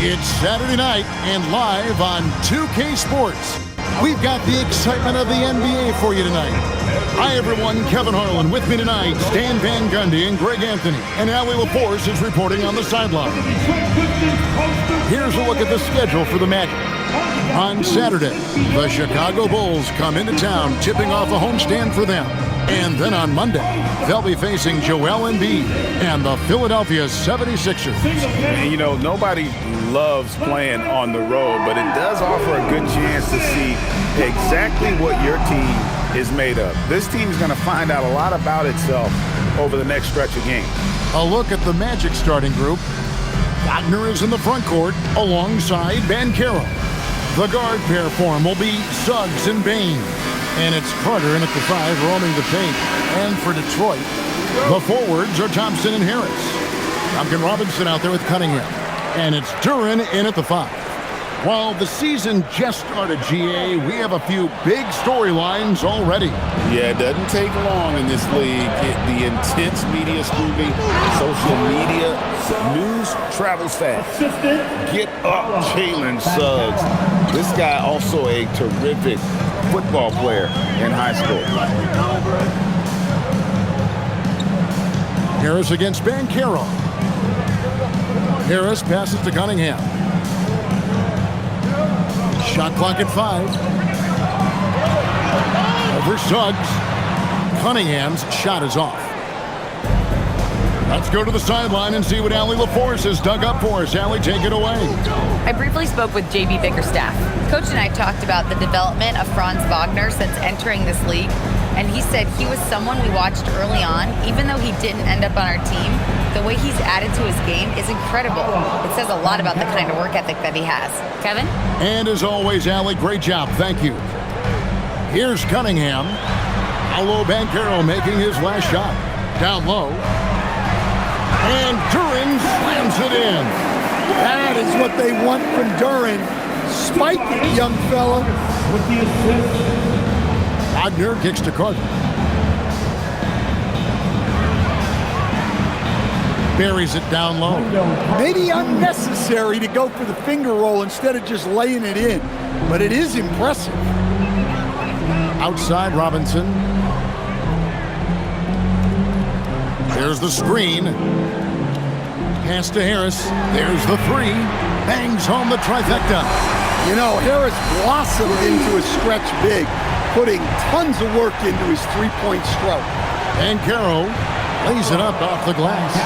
It's Saturday night and live on 2K Sports. We've got the excitement of the NBA for you tonight. Hi, everyone. Kevin Harlan with me tonight. Stan Van Gundy and Greg Anthony. And Ali LaForce is reporting on the sideline. Here's a look at the schedule for the Magic. On Saturday, the Chicago Bulls come into town, tipping off a homestand for them. And then on Monday, they'll be facing Joel Embiid and the Philadelphia 76ers. And, you know, nobody loves playing on the road, but it does offer a good chance to see exactly what your team is made of. This team is going to find out a lot about itself over the next stretch of games. A look at the Magic starting group. Wagner is in the front court alongside Banchero. The guard pair form will be Suggs and Bane. And it's Carter in at the 5, roaming the paint. And for Detroit, the forwards are Thompson and Harris. Duncan Robinson out there with Cunningham. And it's Duren in at the 5. While the season just started, GA, we have a few big storylines already. Yeah, it doesn't take long in this league. The intense media scrutiny, social media, news travels fast. Get up, Jalen Suggs. This guy also a terrific football player in high school. Harris against Banchero. Harris passes to Cunningham. Shot clock at 5. Over Suggs. Cunningham's shot is off. Let's go to the sideline and see what Ali LaForce has dug up for us. Ali, take it away. I briefly spoke with J.B. Bickerstaff. Coach and I talked about the development of Franz Wagner since entering this league, and he said he was someone we watched early on. Even though he didn't end up on our team, the way he's added to his game is incredible. It says a lot about the kind of work ethic that he has. Kevin? And as always, Ali, great job. Thank you. Here's Cunningham. Paolo Banchero making his last shot. Down low. And Duren slams it in. That is what they want from Duren. Spike it, young fella. With the assist. Wagner kicks to Carter. Buries it down low. Maybe unnecessary to go for the finger roll instead of just laying it in. But it is impressive. Outside Robinson. There's the screen. Pass to Harris. There's the 3. Bangs home the trifecta. You know, Harris blossomed into a stretch big, putting tons of work into his three-point stroke. Banchero lays it up off the glass.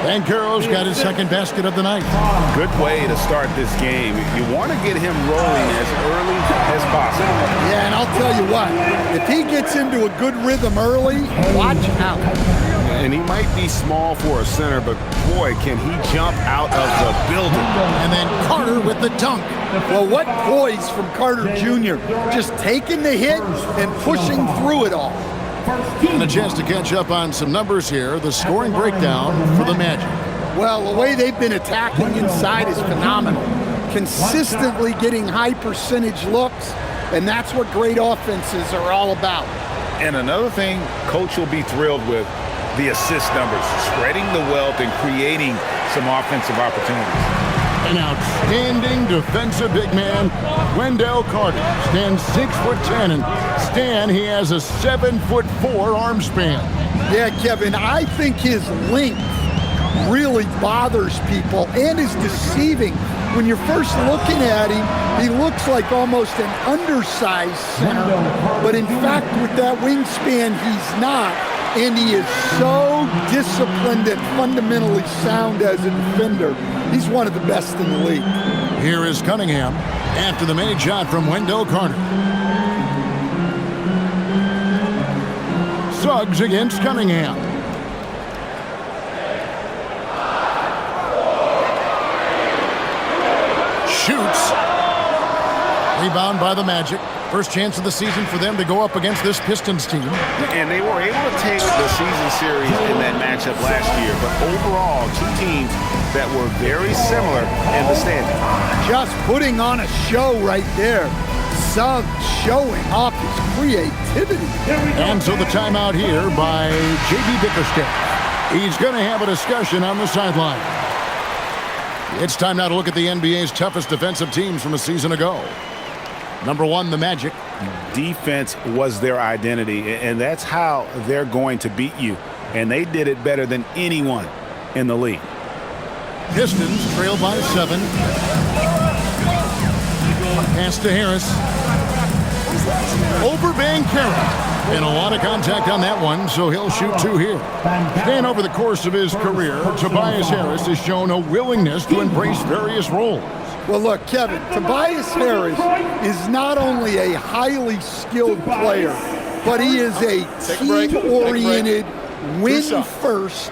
Banchero's got his second basket of the night. Good way to start this game. You want to get him rolling as early as possible. Yeah, and I'll tell you what, if he gets into a good rhythm early, watch out. And he might be small for a center, but boy, can he jump out of the building. And then Carter with the dunk. Well, what poise from Carter Jr. Just taking the hit and pushing through it all. And a chance to catch up on some numbers here. The scoring breakdown for the Magic. Well, the way they've been attacking inside is phenomenal. Consistently getting high percentage looks, and that's what great offenses are all about. And another thing Coach will be thrilled with, the assist numbers, spreading the wealth and creating some offensive opportunities. An outstanding defensive big man, Wendell Carter, stands 6'10", and Stan, he has a 7'4" arm span. Yeah, Kevin, I think his length really bothers people and is deceiving. When you're first looking at him, he looks like almost an undersized center, but in fact, with that wingspan, he's not. And he is so disciplined and fundamentally sound as a defender. He's one of the best in the league. Here is Cunningham after the made shot from Wendell Carter. Suggs against Cunningham. Shoots. Rebound by the Magic. First chance of the season for them to go up against this Pistons team. And they were able to take the season series in that matchup last year. But overall, two teams that were very similar in the standing. Just putting on a show right there. Suggs showing off his creativity. And so the timeout here by J.B. Bickerstaff. He's going to have a discussion on the sideline. It's time now to look at the NBA's toughest defensive teams from a season ago. Number 1, the Magic. Defense was their identity, and that's how they're going to beat you. And they did it better than anyone in the league. Pistons trail by 7. Pass to Harris. Over Banchero. And a lot of contact on that one, so he'll shoot 2 here. And over the course of his career, Tobias Harris has shown a willingness to embrace various roles. Well, look, Kevin, Tobias Harris is not only a highly skilled player, but he is a team-oriented, win-first,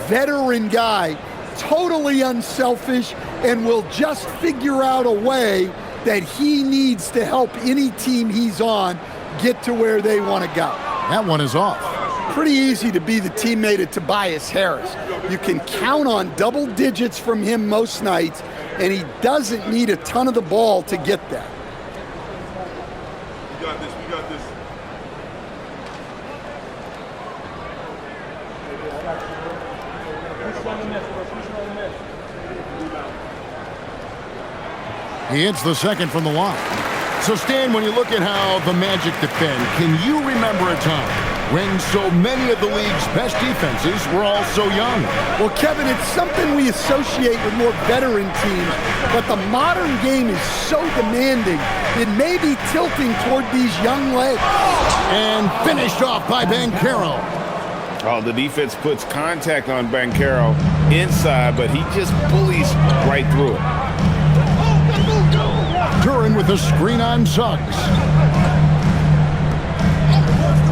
veteran guy, totally unselfish, and will just figure out a way that he needs to help any team he's on get to where they want to go. That one is off. Pretty easy to be the teammate of Tobias Harris. You can count on double digits from him most nights, and he doesn't need a ton of the ball to get there. We got this, we got this. He hits the second from the line. So, Stan, when you look at how the Magic defend, can you remember a time when so many of the league's best defenses were all so young? Well, Kevin, it's something we associate with more veteran teams, but the modern game is so demanding, it may be tilting toward these young legs. And finished off by Banchero. Oh, the defense puts contact on Banchero inside, but he just bullies right through it. Duran with a screen on Suggs.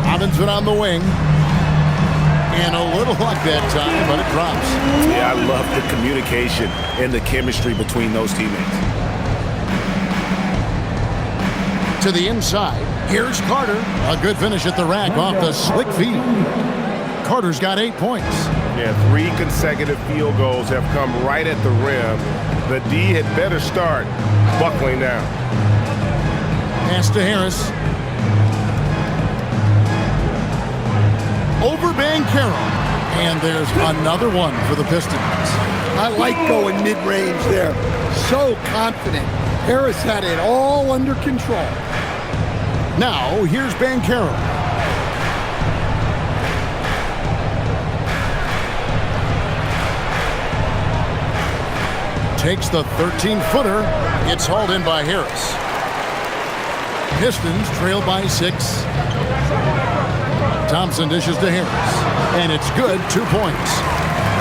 Robinson on the wing. And a little luck that time, but it drops. Yeah, I love the communication and the chemistry between those teammates. To the inside. Here's Carter. A good finish at the rack off the slick feed. Carter's got 8 points. Yeah, 3 consecutive field goals have come right at the rim. The D had better start buckling down. Pass to Harris. Over Banchero. And there's another one for the Pistons. I like going mid-range there. So confident. Harris had it all under control. Now, here's Banchero. Takes the 13-footer. It's hauled in by Harris. Pistons trail by 6. Thompson dishes to Harris. And it's good, 2 points.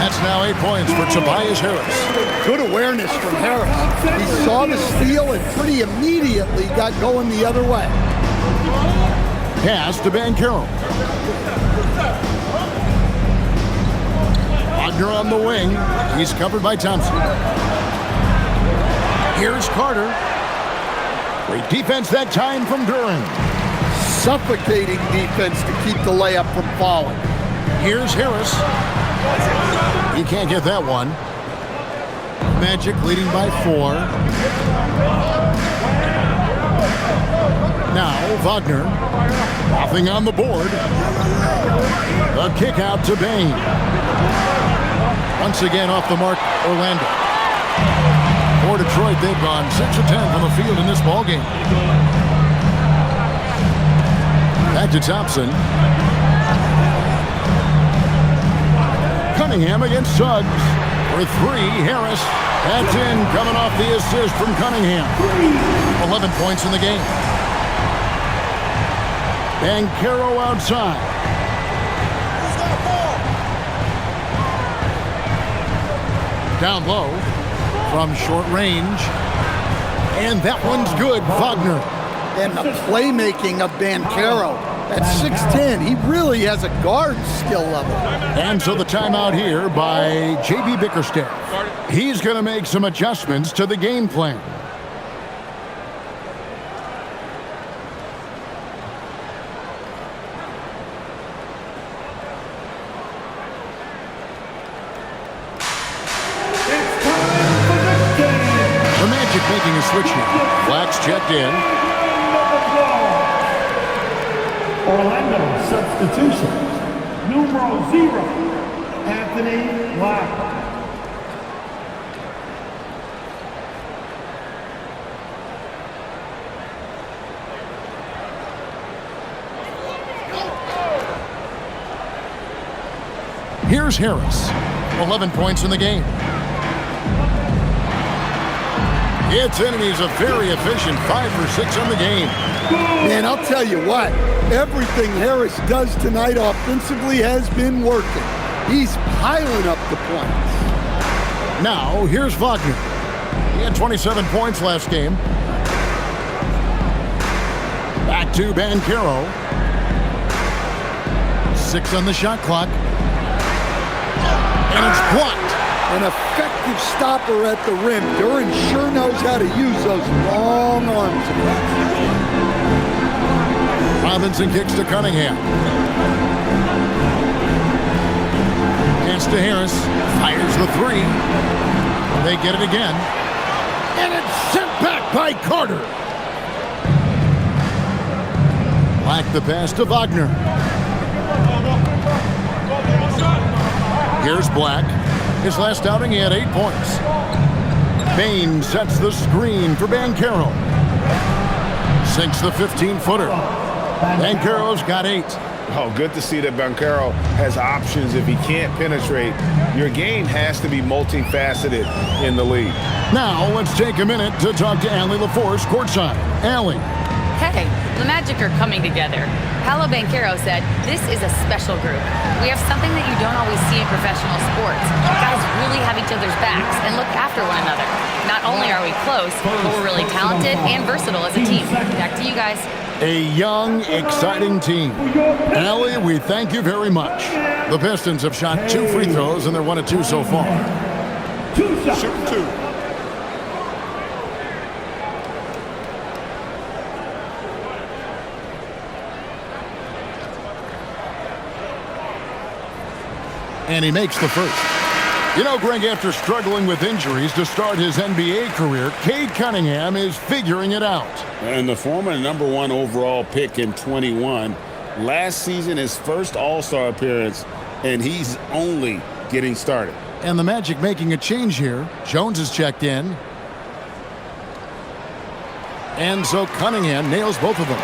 That's now 8 points for Tobias Harris. Good awareness from Harris. He saw the steal and pretty immediately got going the other way. Pass to Banchero. Wagner on the wing. He's covered by Thompson. Here's Carter. Great defense that time from Duran. Suffocating defense to keep the layup from falling. Here's Harris. He can't get that one. Magic leading by 4. Now Wagner. Nothing on the board. A kick out to Bain. Once again off the mark, Orlando. For Detroit, they've gone 6 of 10 from the field in this ballgame. Back to Thompson. Cunningham against Suggs. For 3, Harris. That's in, coming off the assist from Cunningham. 11 points in the game. Banchero outside. Down low. From short range. And that one's good, Wagner. And the playmaking of Banchero. At 6'10", he really has a guard skill level. And so the timeout here by J.B. Bickerstaff. He's going to make some adjustments to the game plan. Making a switch here. Flax checked in. Orlando substitution. Numero 0, Anthony Black. Here's Harris. 11 points in the game. It's in, and he's a very efficient 5 for 6 on the game. Man, I'll tell you what, everything Harris does tonight offensively has been working. He's piling up the points. Now, here's Wagner. He had 27 points last game. Back to Banchero. 6 on the shot clock. And it's blocked. An effective stopper at the rim. Duran sure knows how to use those long arms. Robinson kicks to Cunningham. Pass to Harris. Fires the 3. They get it again. And it's sent back by Carter. Black the pass to Wagner. Here's Black. His last outing, he had 8 points. Bain sets the screen for Banchero. Sinks the 15-footer. Banchero's got 8. Oh, good to see that Banchero has options if he can't penetrate. Your game has to be multifaceted in the league. Now, let's take a minute to talk to Allie LaForce courtside. Allie. Hey, the Magic are coming together. Paolo Banchero said, "This is a special group. We have something that you don't always see in professional sports. Guys really have each other's backs and look after one another. Not only are we close, but we're really talented and versatile as a team." Back to you guys. A young, exciting team. Allie, we thank you very much. The Pistons have shot 2 free throws, and they're 1 of 2 so far. Shoot 2. And he makes the first. You know, Greg, after struggling with injuries to start his NBA career, Cade Cunningham is figuring it out. And the former #1 overall pick in 21, last season his first All-Star appearance, and he's only getting started. And the Magic making a change here. Jones is checked in. And so Cunningham nails both of them.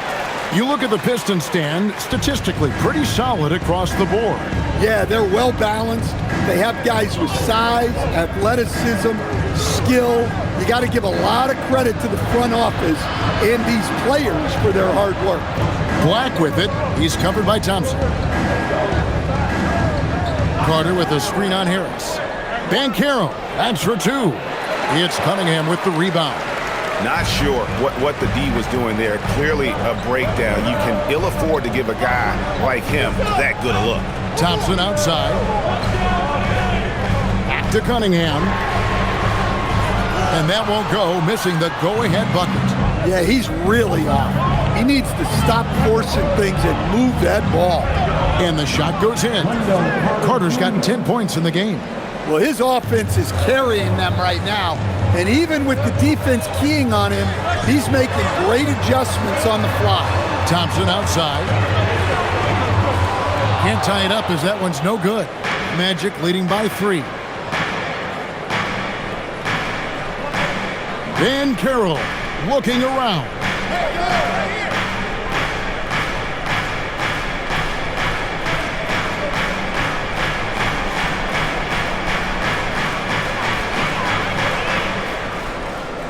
You look at the Pistons stand, statistically pretty solid across the board. Yeah, they're well balanced. They have guys with size, athleticism, skill. You got to give a lot of credit to the front office and these players for their hard work. Black with it. He's covered by Thompson. Carter with a screen on Harris. Banchero, that's for 2. It's Cunningham with the rebound. Not sure what the D was doing there. Clearly a breakdown. You can ill afford to give a guy like him that good a look. Thompson outside. Back to Cunningham. And that won't go, missing the go-ahead bucket. Yeah, he's really on. He needs to stop forcing things and move that ball. And the shot goes in. Carter's gotten 10 points in the game. Well, his offense is carrying them right now. And even with the defense keying on him, he's making great adjustments on the fly. Thompson outside. Can't tie it up as that one's no good. Magic leading by 3. Banchero looking around.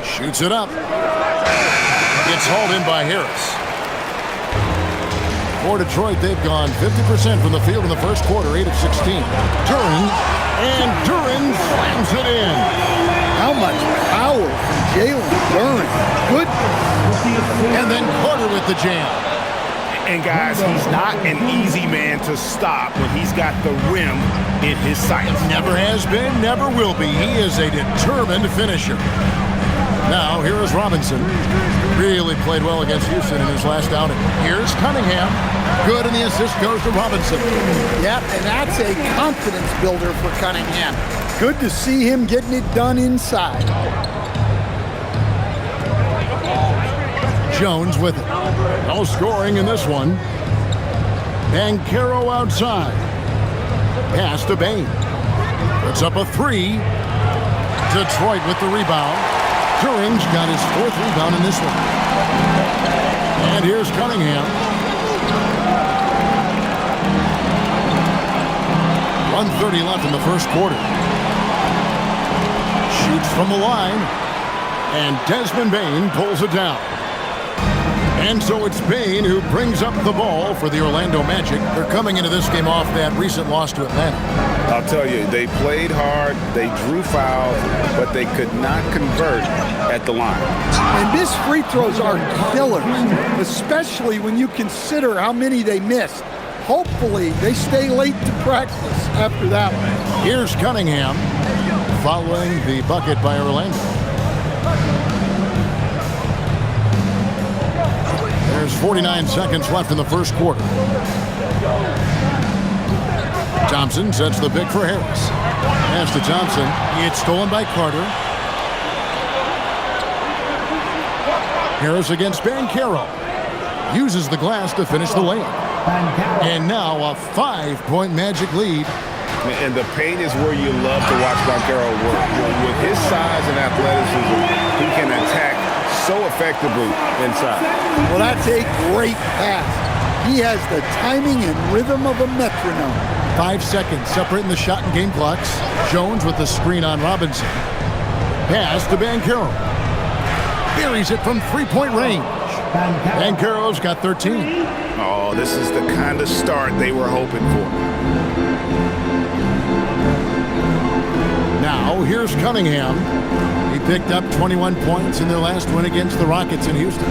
Shoots it up. It's hauled in by Harris. For Detroit, they've gone 50% from the field in the first quarter, 8 of 16. Duran slams it in. How much power from Jalen Duran. Good. And then Carter with the jam. And guys, he's not an easy man to stop when he's got the rim in his sights. Never has been, never will be. He is a determined finisher. Now, here is Robinson. Really played well against Houston in his last outing. Here's Cunningham. Good, and the assist goes to Robinson. Yep, and that's a confidence builder for Cunningham. Good to see him getting it done inside. Jones with it. No scoring in this one. Banchero outside. Pass to Bain. Puts up a 3. Detroit with the rebound. Duran's got his 4th rebound in this one. And here's Cunningham. 1:30 left in the first quarter. Shoots from the line. And Desmond Bane pulls it down. And so it's Bane who brings up the ball for the Orlando Magic. They're coming into this game off that recent loss to Atlanta. I'll tell you, they played hard, they drew fouls, but they could not convert at the line. And missed free throws are killers, especially when you consider how many they missed. Hopefully, they stay late to practice after that one. Here's Cunningham following the bucket by Orlando. There's 49 seconds left in the first quarter. Thompson sets the pick for Harris. Pass to Thompson. It's stolen by Carter. Harris against Banchero. Uses the glass to finish the layup. And now a 5-point Magic lead. And the paint is where you love to watch Banchero work. With his size and athleticism, he can attack so effectively inside. Well, that's a great pass. He has the timing and rhythm of a metronome. 5 seconds separating the shot and game clocks. Jones with the screen on Robinson. Pass to Banchero. Buries it from three-point range. Banchero's got 13. Oh, this is the kind of start they were hoping for. Now, here's Cunningham. He picked up 21 points in their last win against the Rockets in Houston.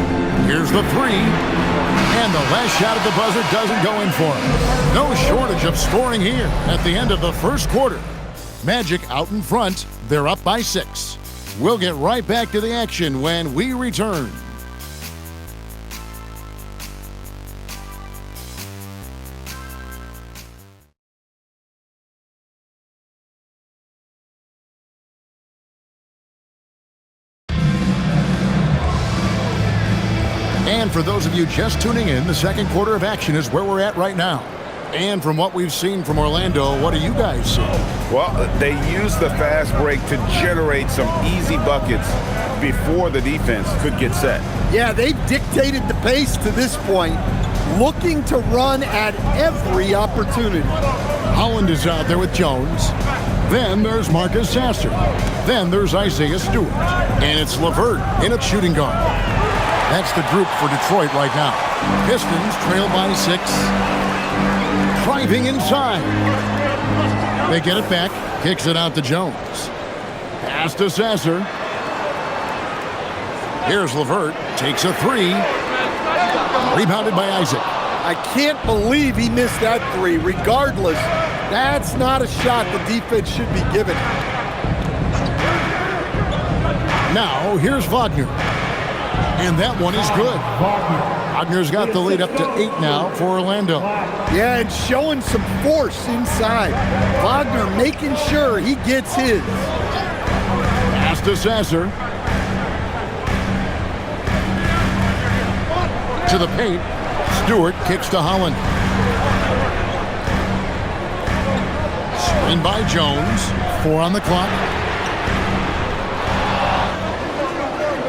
Here's the three. And the last shot at the buzzer doesn't go in for him. No shortage of scoring here at the end of the first quarter. Magic out in front. They're up by 6. We'll get right back to the action when we return. And for those of you just tuning in, the second quarter of action is where we're at right now. And from what we've seen from Orlando, what do you guys see? Well, they used the fast break to generate some easy buckets before the defense could get set. Yeah, they've dictated the pace to this point, looking to run at every opportunity. Holland is out there with Jones. Then there's Marcus Sasser. Then there's Isaiah Stewart. And it's LeVert in a shooting guard. That's the group for Detroit right now. Pistons trail by 6. Driving inside. They get it back. Kicks it out to Jones. Pass to Sasser. Here's LeVert. Takes a 3. Rebounded by Isaac. I can't believe he missed that 3. Regardless, that's not a shot the defense should be given. Now, here's Wagner. And that one is good. Wagner's got the lead up to 8 now for Orlando. Yeah, and showing some force inside. Wagner making sure he gets his. Pass to Sasser. To the paint. Stewart kicks to Holland. Screen by Jones. 4 on the clock.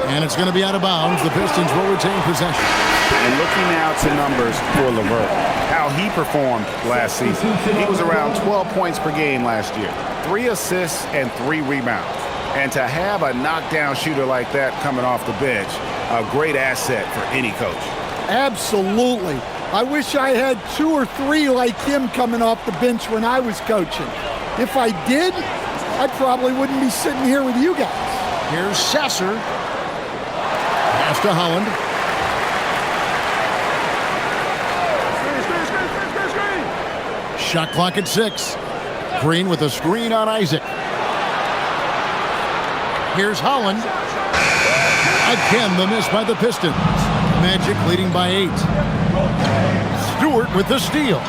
And it's going to be out of bounds. The Pistons will retain possession. And looking now to numbers for LeVert, how he performed last season. He was around 12 points per game last year, 3 assists and 3 rebounds. And to have a knockdown shooter like that coming off the bench, a great asset for any coach. Absolutely. I wish I had 2 or 3 like him coming off the bench when I was coaching. If I did, I probably wouldn't be sitting here with you guys. Here's Sasser. Pass to Holland. Shot clock at 6. Green with a screen on Isaac. Here's Holland. Again, the miss by the Pistons. Magic leading by 8. Stewart with the steal.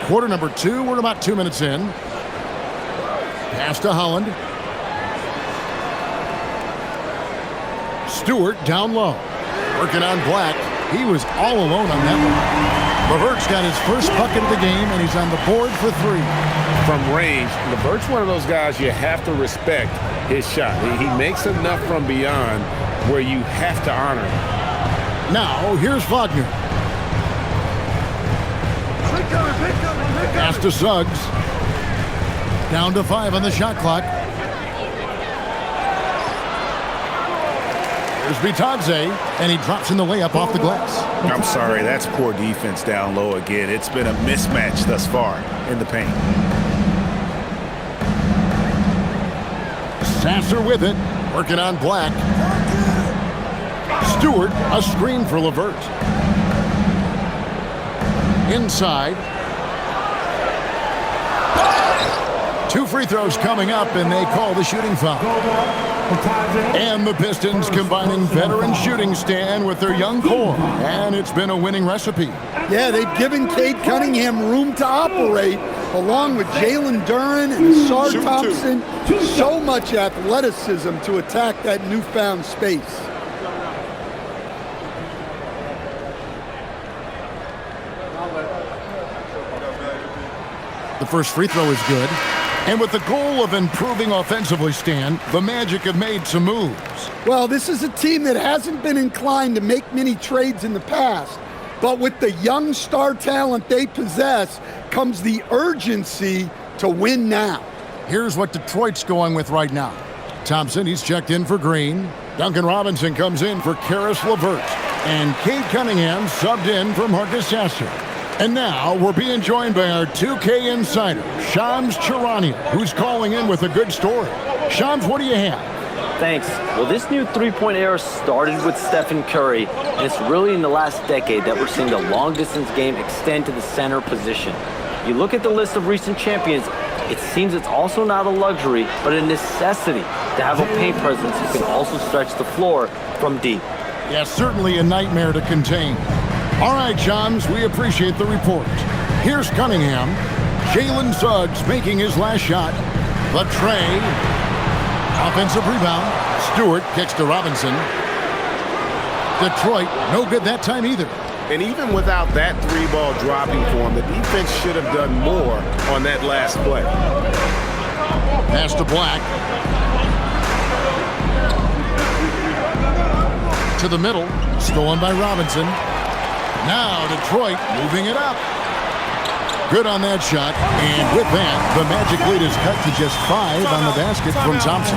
Quarter number 2. We're about 2 minutes in. Pass to Holland. Stewart down low. Working on Black. He was all alone on that one. LeVert's got his first bucket of the game, and he's on the board for 3. From range, LeVert's one of those guys you have to respect his shot. He makes enough from beyond where you have to honor him. Now, here's Wagner. Pass to Suggs. Down to 5 on the shot clock. Here's Vitadze, and he drops in the layup off the glass. I'm sorry, that's poor defense down low again. It's been a mismatch thus far in the paint. Sasser with it, working on Black. Stewart, a screen for LeVert. Inside. 2 free throws coming up, and they call the shooting foul. And the Pistons combining veteran shooting Stan with their young core, and it's been a winning recipe. Yeah, they've given Cade Cunningham room to operate, along with Jalen Duren and Sar Thompson. So much athleticism to attack that newfound space. The first free throw is good. And with the goal of improving offensively, Stan, the Magic have made some moves. Well, this is a team that hasn't been inclined to make many trades in the past. But with the young star talent they possess comes the urgency to win now. Here's what Detroit's going with right now. Thompson, he's checked in for Green. Duncan Robinson comes in for Karis LeVert. And Cade Cunningham subbed in for Marcus Sasser. And now we're being joined by our 2K insider, Shams Charania, who's calling in with a good story. Shams, what do you have? Thanks. Well, this new three-point era started with Stephen Curry, and it's really in the last decade that we're seeing the long-distance game extend to the center position. You look at the list of recent champions, it seems it's also not a luxury, but a necessity to have a paint presence who can also stretch the floor from deep. Yeah, certainly a nightmare to contain. All right, Shams, we appreciate the report. Here's Cunningham. Jalen Suggs making his last shot. The tray. Offensive rebound. Stewart kicks to Robinson. Detroit, no good that time either. And even without that 3-ball dropping for him, the defense should have done more on that last play. Pass to Black. To the middle. Stolen by Robinson. Now Detroit moving it up. Good on that shot. And with that, the Magic lead is cut to just 5 on the basket from Thompson.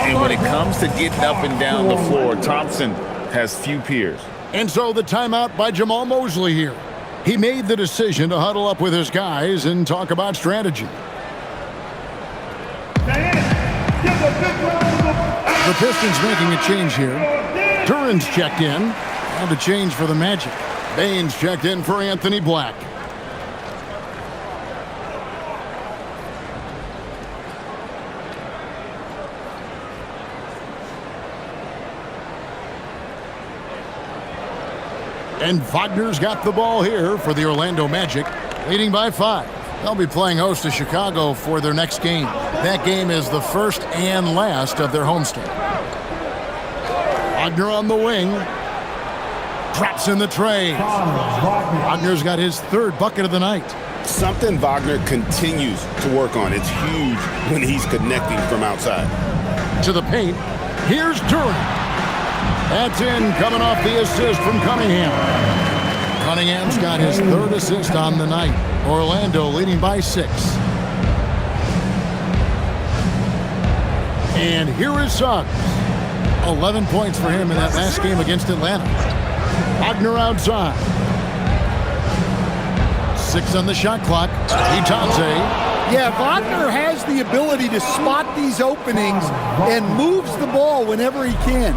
And when it comes to getting up and down the floor, Thompson has few peers. And so the timeout by Jamal Mosley here. He made the decision to huddle up with his guys and talk about strategy. The Pistons making a change here. Duren's checked in. And a change for the Magic. Baines checked in for Anthony Black. And Wagner's got the ball here for the Orlando Magic, leading by 5. They'll be playing host to Chicago for their next game. That game is the first and last of their homestand. Wagner on the wing. Drops in the tray. Wagner's got his 3rd bucket of the night. Something Wagner continues to work on. It's huge when he's connecting from outside. To the paint. Here's Duren. That's in, coming off the assist from Cunningham. Cunningham's got his 3rd assist on the night. Orlando leading by 6. And here is Suggs. 11 points for him in that last game against Atlanta. Wagner outside. 6 on the shot clock. Vitadze. Yeah, Wagner has the ability to spot these openings and moves the ball whenever he can.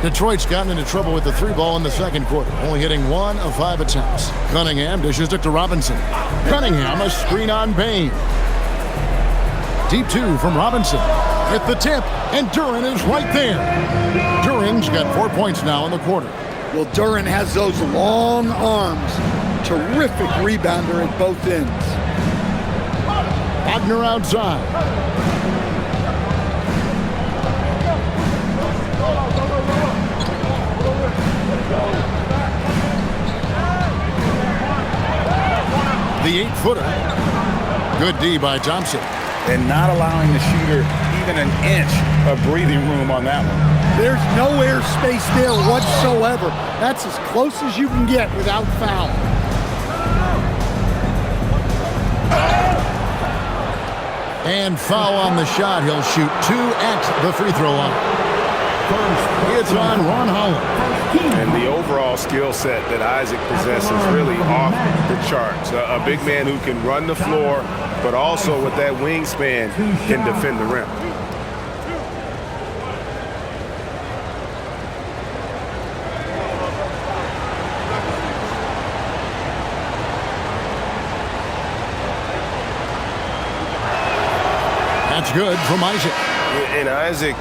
Detroit's gotten into trouble with the 3-ball in the second quarter, only hitting 1 of 5 attempts. Cunningham dishes it to Robinson. Cunningham, a screen on Bain. Deep 2 from Robinson. At the tip, and Duren is right there. Duren's got 4 points now in the quarter. Well, Duren has those long arms. Terrific rebounder at both ends. Wagner outside. The 8-footer. Good D by Thompson. And not allowing the shooter even an inch of breathing room on that one. There's no air space there whatsoever. That's as close as you can get without foul. And foul on the shot. He'll shoot 2 at the free throw line. It's on Ron Holland. And the overall skill set that Isaac possesses really off the charts. A big man who can run the floor, but also with that wingspan can defend the rim. That's good from Isaac. And Isaac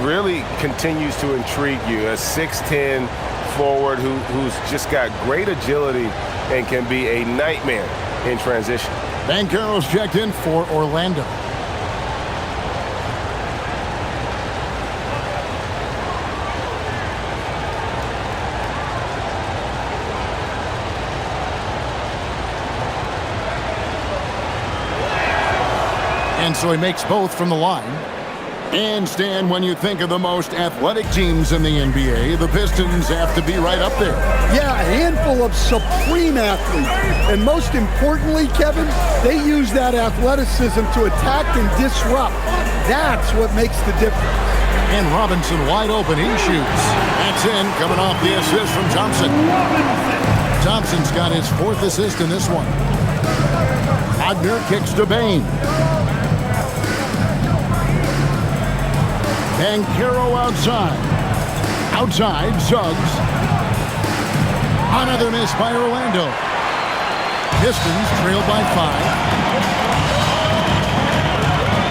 really continues to intrigue you. A 6'10" forward who's just got great agility and can be a nightmare in transition. Banchero's checked in for Orlando. And so he makes both from the line. And Stan, when you think of the most athletic teams in the NBA, the Pistons have to be right up there. Yeah, a handful of supreme athletes. And most importantly, Kevin, they use that athleticism to attack and disrupt. That's what makes the difference. And Robinson wide open, he shoots. That's in, coming off the assist from Thompson. Thompson's got his 4th assist in this one. Wagner kicks to Bane. Banchero outside. Outside, Suggs. Another miss by Orlando. Pistons trail by 5.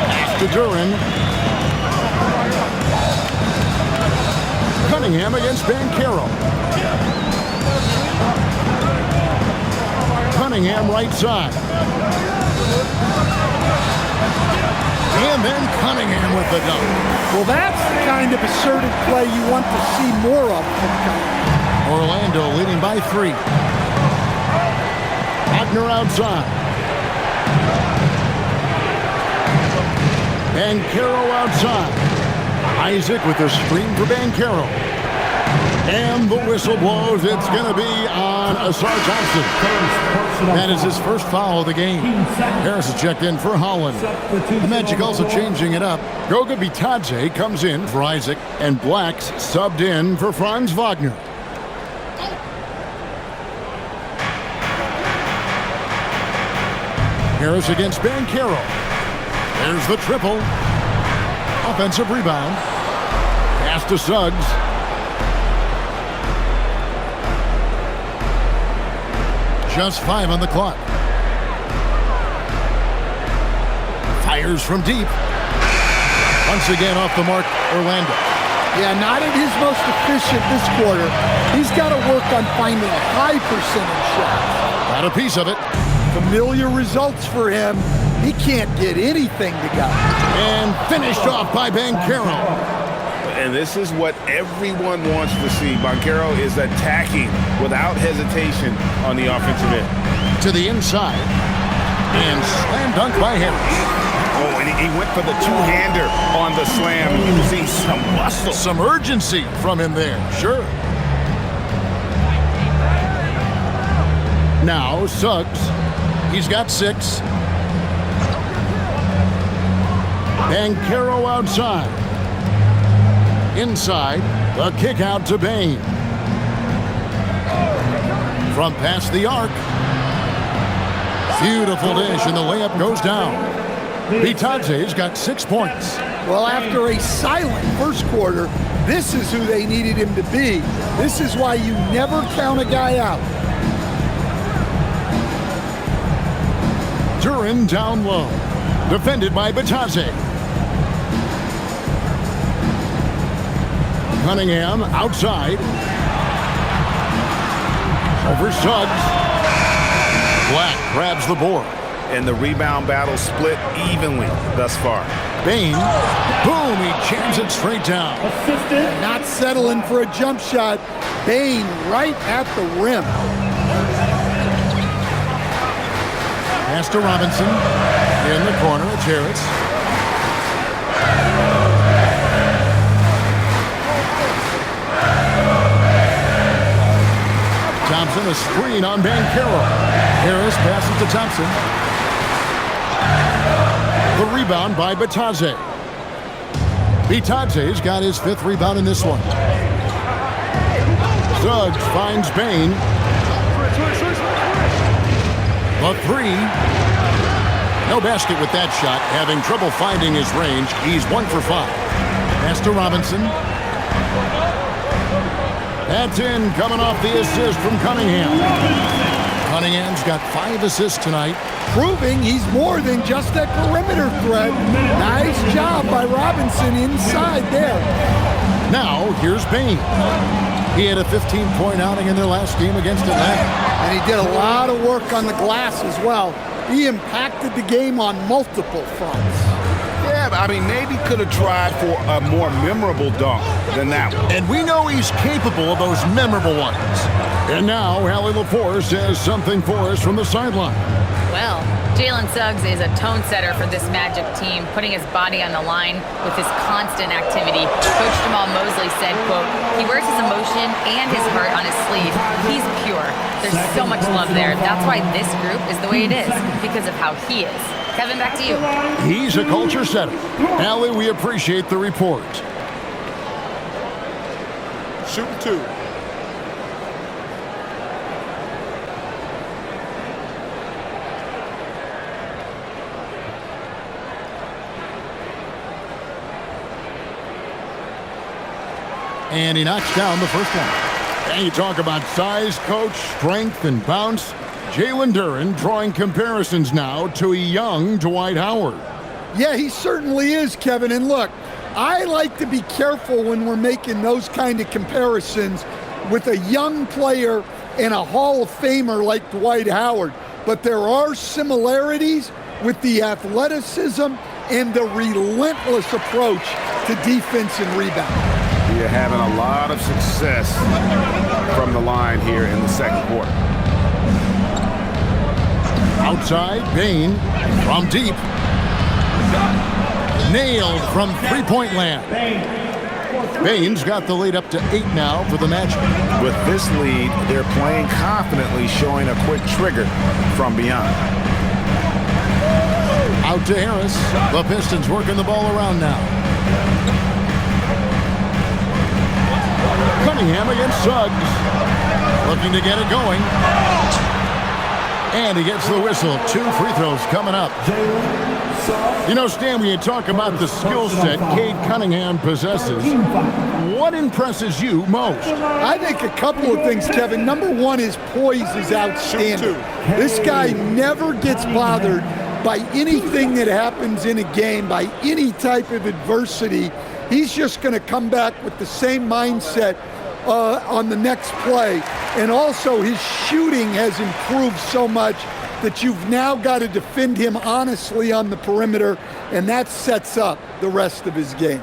Pass to Duran. Cunningham against Banchero. Cunningham right side. And then Cunningham with the dunk. Well, that's the kind of assertive play you want to see more of from Cunningham. Orlando leading by 3. Wagner outside. Banchero outside. Isaac with the screen for Banchero. And the whistle blows. It's going to be on Asar Thompson. That is his first foul of the game. Harris is checked in for Holland. The Magic also changing it up. Goga Bitadze comes in for Isaac, and Blacks subbed in for Franz Wagner. Harris against Banchero. There's the triple. Offensive rebound. Pass to Suggs. Just 5 on the clock. Fires from deep. Once again off the mark, Orlando. Yeah, not at his most efficient this quarter. He's got to work on finding high percentage shots. Got a piece of it. Familiar results for him. He can't get anything to go. And finished off by Banchero. And this is what everyone wants to see. Banchero is attacking without hesitation on the offensive end. To the inside. And slam dunk by Harris. Oh, and he went for the two-hander on the slam. You see some muscle. Some urgency from him there, sure. Now, Suggs. He's got 6. Banchero outside. Inside, the kick out to Bane. From past the arc. Beautiful dish, and the layup goes down. Bitadze's got 6 points. Well, after a silent first quarter, this is who they needed him to be. This is why you never count a guy out. Duran down low. Defended by Bitadze. Cunningham outside. Over Suggs. Black grabs the board. And the rebound battle split evenly thus far. Bane. Boom, he jams it straight down. Not settling for a jump shot. Bane right at the rim. Pass to Robinson. In the corner, it's Harris. Thompson, a screen on Banchero. Harris passes to Thompson. The rebound by Bitadze. Bitadze's got his 5th rebound in this one. Suggs finds Bane. The 3. No basket with that shot. Having trouble finding his range. He's 1 for 5. Pass to Robinson. That's in, coming off the assist from Cunningham. Cunningham's got 5 assists tonight. Proving he's more than just a perimeter threat. Nice job by Robinson inside there. Now, here's Bane. He had a 15-point outing in their last game against Atlanta. And he did a lot of work on the glass as well. He impacted the game on multiple fronts. Yeah, I mean, maybe could have tried for a more memorable dunk than that one. And we know he's capable of those memorable ones. And now, Allie LaForce has something for us from the sideline. Well, Jalen Suggs is a tone setter for this Magic team, putting his body on the line with his constant activity. Coach Jamal Mosley said, quote, he wears his emotion and his heart on his sleeve. He's pure. There's so much love there. That's why this group is the way it is, because of how he is. Kevin, back to you. He's a culture setter. Allie, we appreciate the report. Shoot 2. And he knocks down the first one. And you talk about size, coach, strength, and bounce. Jalen Duren drawing comparisons now to a young Dwight Howard. Yeah, he certainly is, Kevin. And look, I like to be careful when we're making those kind of comparisons with a young player and a Hall of Famer like Dwight Howard. But there are similarities with the athleticism and the relentless approach to defense and rebound. You're having a lot of success from the line here in the second quarter. Outside, Bane from deep. Nailed from three-point land. Bane's got the lead up to 8 now for the Magic. With this lead, they're playing confidently, showing a quick trigger from beyond. Out to Harris. The Pistons working the ball around now. Cunningham against Suggs. Looking to get it going. And he gets the whistle. 2 free throws coming up. You know, Stan, when you talk about the skill set Cade Cunningham possesses, what impresses you most? I think a couple of things, Kevin. Number one, his poise is outstanding. This guy never gets bothered by anything that happens in a game, by any type of adversity. He's just going to come back with the same mindset on the next play. And also his shooting has improved so much that you've now got to defend him honestly on the perimeter, and that sets up the rest of his game.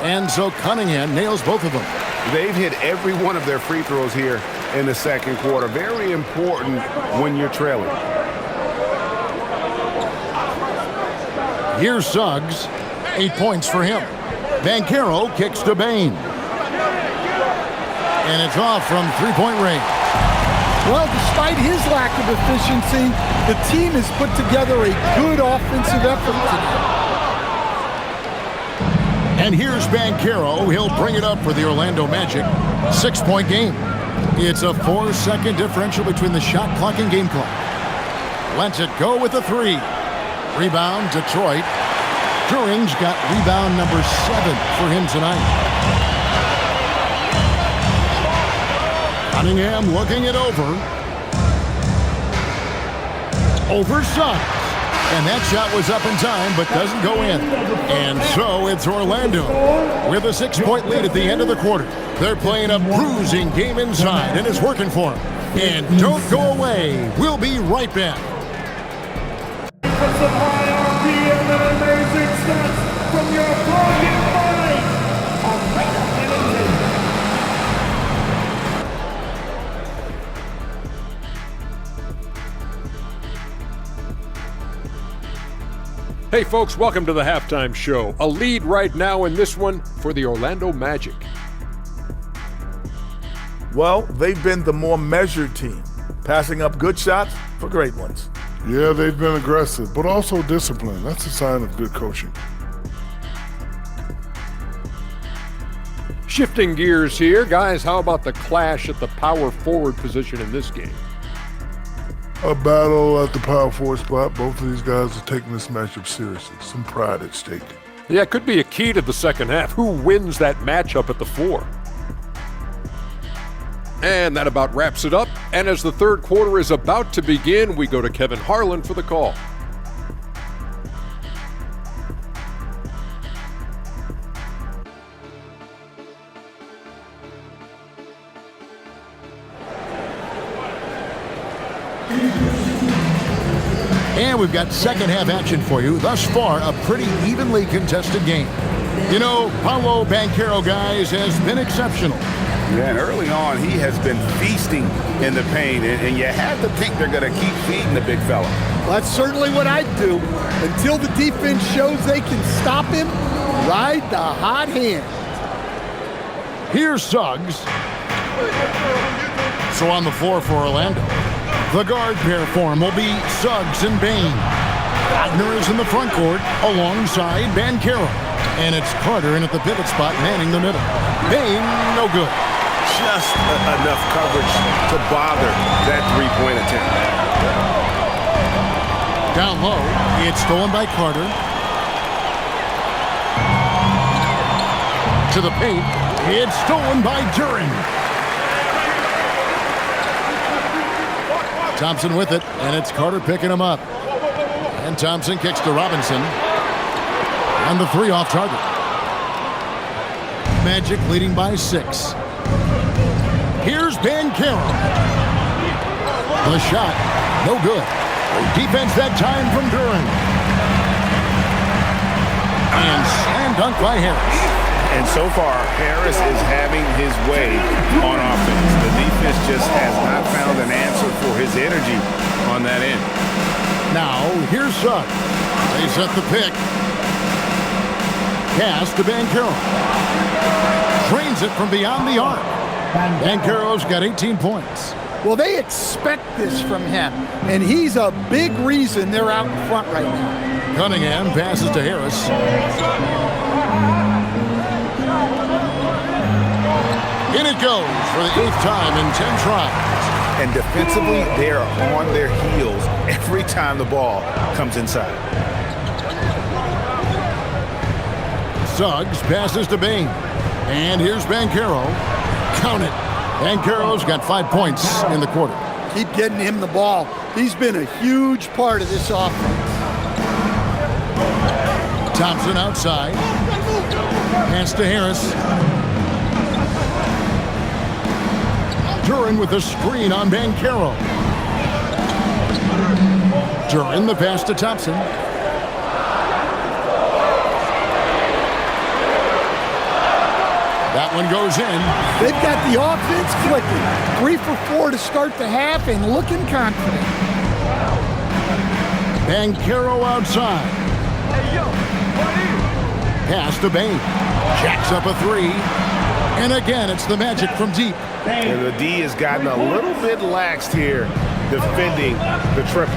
And so Cunningham nails both of them. They've hit every one of their free throws here in the second quarter. Very important when you're trailing. Here's Suggs. 8 points for him. Banchero kicks to Bane. And it's off from three-point range. Well, despite his lack of efficiency, the team has put together a good offensive effort today. And here's Banchero. He'll bring it up for the Orlando Magic. 6-point game. It's a 4-second differential between the shot clock and game clock. Lets it go with a 3. Rebound, Detroit. Duren's got rebound number 7 for him tonight. Cunningham looking it over. Over Suggs. And that shot was up in time, but doesn't go in. And so it's Orlando with a 6-point lead at the end of the quarter. They're playing a bruising game inside, and it's working for them. And don't go away. We'll be right back. Amazing stats from your pocket mind. Hey folks, welcome to the halftime show. A lead right now in this one for the Orlando Magic. Well, they've been the more measured team, passing up good shots for great ones. Yeah, they've been aggressive, but also disciplined. That's a sign of good coaching. Shifting gears here, guys, how about the clash at the power forward position in this game? A battle at the power forward spot. Both of these guys are taking this matchup seriously. Some pride at stake. Yeah, it could be a key to the second half. Who wins that matchup at the 4? And that about wraps it up. And as the third quarter is about to begin, we go to Kevin Harlan for the call. And we've got second half action for you. Thus far, a pretty evenly contested game. You know, Paolo Banchero, guys, has been exceptional. Yeah, and early on, he has been feasting in the paint, and you have to think they're going to keep feeding the big fella. Well, that's certainly what I'd do. Until the defense shows they can stop him, ride the hot hand. Here's Suggs. So on the floor for Orlando, the guard pair for him will be Suggs and Bane. Wagner is in the front court alongside Banchero. And it's Carter in at the pivot spot, manning the middle. Bane, no good. Just enough coverage to bother that three-point attempt. Down low, it's stolen by Carter. To the paint, it's stolen by Duren. Thompson with it, and it's Carter picking him up. And Thompson kicks to Robinson. And the 3 off target. Magic leading by 6. Here's Banchero. The shot, no good. Defense that time from Duren. And slam dunk by Harris. And so far, Harris is having his way on offense. The defense just has not found an answer for his energy on that end. Now, here's Suggs. They set the pick. Pass to Banchero. Drains it from beyond the arc. Banchero's got 18 points. Well, they expect this from him, and he's a big reason they're out in front right now. Cunningham passes to Harris. In it goes for the 8th time in 10 tries. And defensively, they are on their heels every time the ball comes inside. Suggs passes to Bane. And here's Banchero. Count it. Banchero's got 5 points in the quarter. Keep getting him the ball. He's been a huge part of this offense. Thompson outside. Pass to Harris. Duren with a screen on Banchero. Duren the pass to Thompson. That one goes in. They've got the offense clicking. 3 for 4 to start the half and looking confident. Banchero outside. Pass to Bane. Jacks up a 3. And again, it's the Magic from deep. And the D has gotten a little bit laxed here defending the triple.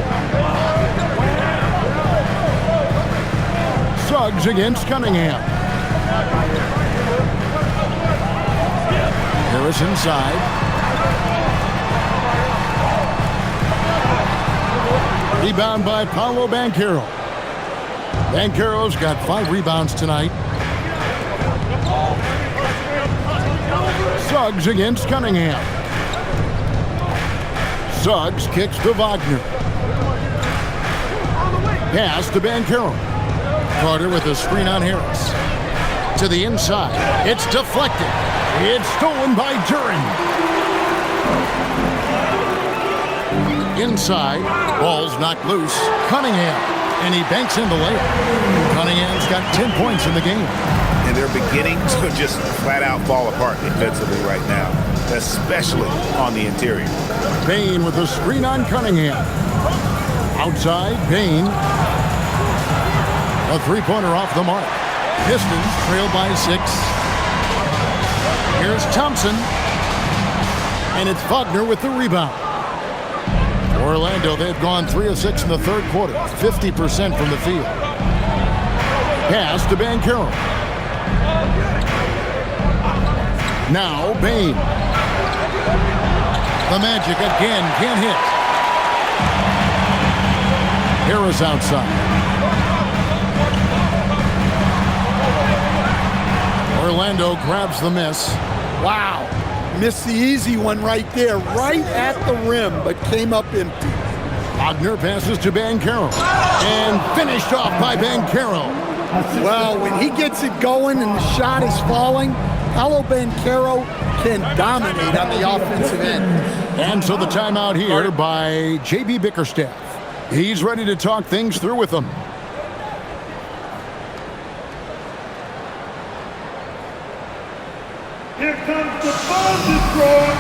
Suggs against Cunningham. Harris inside. Rebound by Paolo Banchero. Banchero's got 5 rebounds tonight. Suggs against Cunningham. Suggs kicks to Wagner. Pass to Banchero. Carter with a screen on Harris. To the inside. It's deflected. It's stolen by Duren. Inside. Ball's knocked loose. Cunningham. And he banks in the layup. Cunningham's got 10 points in the game. And they're beginning to just flat out fall apart defensively right now, especially on the interior. Bane with a screen on Cunningham. Outside, Bane. A three-pointer off the mark. Pistons trail by 6. Here's Thompson. And it's Wagner with the rebound. Orlando, they've gone 3 of 6 in the third quarter. 50% from the field. Pass to Banchero. Now Bane. The Magic again can't hit. Harris outside. Orlando grabs the miss. Wow. Missed the easy one right there, right at the rim, but came up empty. Wagner passes to Banchero. And finished off by Banchero. Well, when he gets it going and the shot is falling, Paolo Banchero can dominate on the offensive end. And so the timeout here by J.B. Bickerstaff. He's ready to talk things through with them. Here comes the ball destroyer.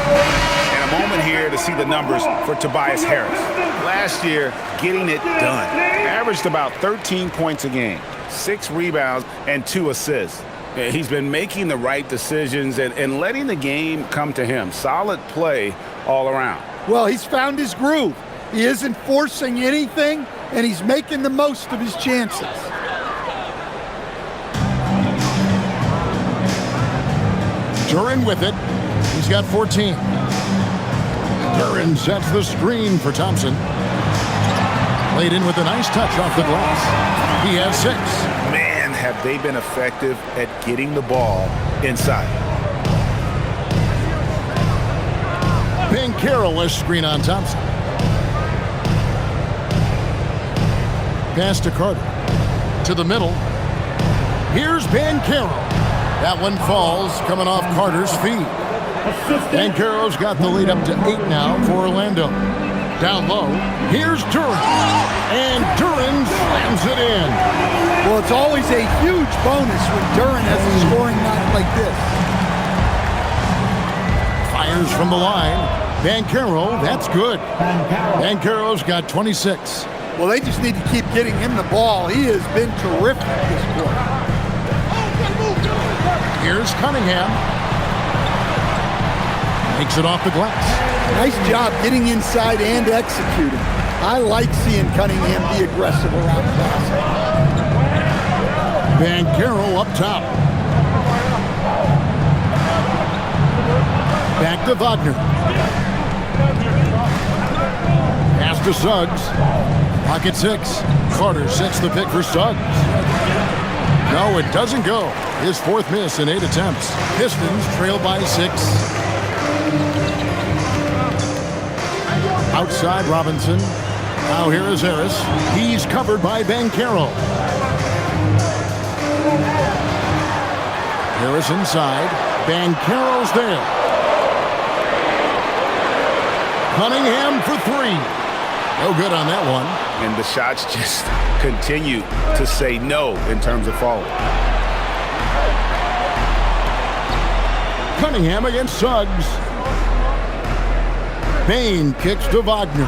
And a moment here to see the numbers for Tobias Harris. Last year, getting it done. Averaged about 13 points a game, 6 rebounds, and 2 assists. He's been making the right decisions and letting the game come to him. Solid play all around. Well, he's found his groove. He isn't forcing anything, and he's making the most of his chances. Duren with it. He's got 14. Duren sets the screen for Thompson. Played in with a nice touch off the glass. He has 6. Man, have they been effective at getting the ball inside. Banchero a screen on Thompson. Pass to Carter. To the middle. Here's Banchero. That one falls, coming off Carter's feet. Banchero's got the lead up to 8 now for Orlando. Down low, here's Duren. And Duren slams it in. Well, it's always a huge bonus when Duren has a scoring night like this. Fires from the line. Banchero, that's good. Banchero's got 26. Well, they just need to keep getting him the ball. He has been terrific this quarter. Here's Cunningham. Makes it off the glass. Nice job getting inside and executing. I like seeing Cunningham be aggressive around the basket. Banchero up top. Back to Wagner. Pass to Suggs. Pocket 6. Carter sets the pick for Suggs. No, it doesn't go. His 4th miss in 8 attempts. Pistons trail by 6. Outside Robinson. Now here is Harris. He's covered by Banchero. Harris inside. Banchero's there. Cunningham for 3. No good on that one. And the shots just continue to say no in terms of falling. Cunningham against Suggs. Bane kicks to Wagner.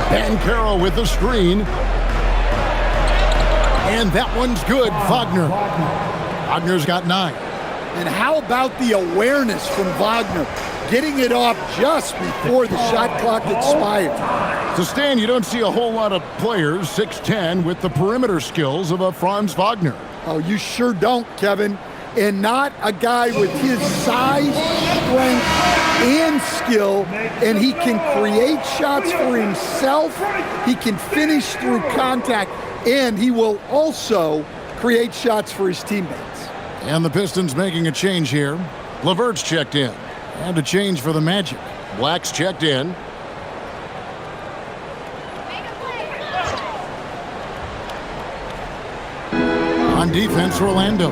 Banchero with the screen. And that one's good, Wagner. Wagner's got 9. And how about the awareness from Wagner? Getting it off just before the shot clock expired. To Stan, you don't see a whole lot of players, 6'10", with the perimeter skills of a Franz Wagner. Oh, you sure don't, Kevin. And not a guy with his size, strength, and skill. And he can create shots for himself. He can finish through contact. And he will also create shots for his teammates. And the Pistons making a change here. LeVert's checked in. And a change for the Magic. Black's checked in. On defense, Orlando.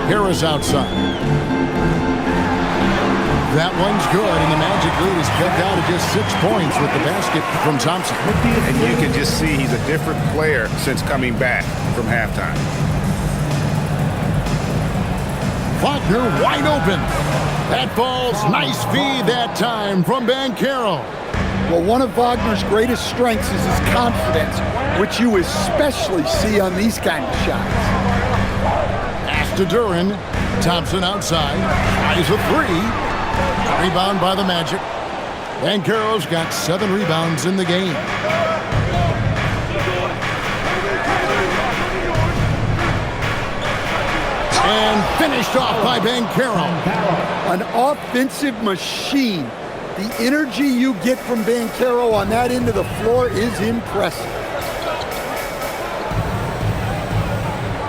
Harris outside. That one's good, and the Magic lead is cut down to just 6 points with the basket from Thompson. And you can just see he's a different player since coming back from halftime. Wagner wide open. That falls. Nice feed that time from Banchero. Well, one of Wagner's greatest strengths is his confidence, which you especially see on these kind of shots. Pass to Duren. Thompson outside. Tries a three. Rebound by the Magic. Banchero's got 7 rebounds in the game. And finished off by Banchero. An offensive machine. The energy you get from Banchero on that end of the floor is impressive.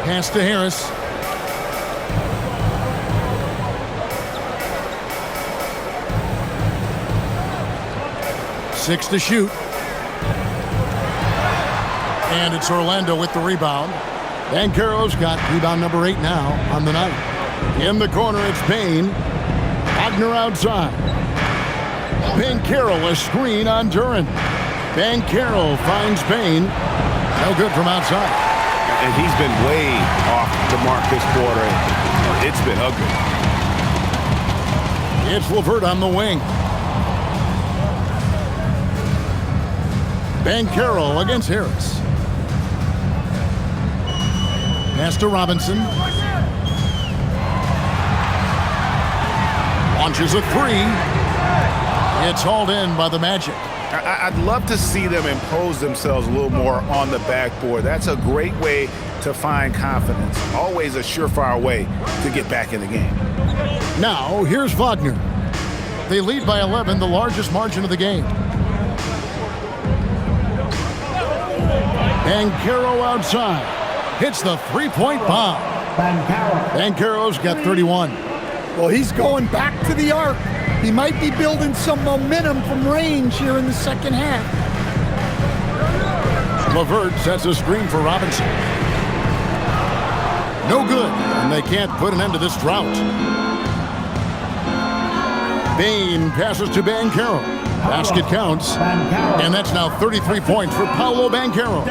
Pass to Harris. Six to shoot. And it's Orlando with the rebound. Banchero's got rebound number 8 now on the night. In the corner, it's Payne. Wagner outside. Banchero a screen on Duren. Banchero finds Payne. No good from outside. And he's been way off the mark this quarter. It's been ugly. It's LeVert on the wing. Banchero against Harris. Pass to Robinson. Launches a three. It's hauled in by the Magic. I'd love to see them impose themselves a little more on the backboard. That's a great way to find confidence. Always a surefire way to get back in the game. Now, here's Wagner. They lead by 11, the largest margin of the game. Banchero outside. Hits the three-point bomb. Banchero's got 31. Well, he's going back to the arc. He might be building some momentum from range here in the second half. LeVert sets a screen for Robinson. No good, and they can't put an end to this drought. Bane passes to Banchero. Basket counts, and that's now 33 points for Paolo Banchero.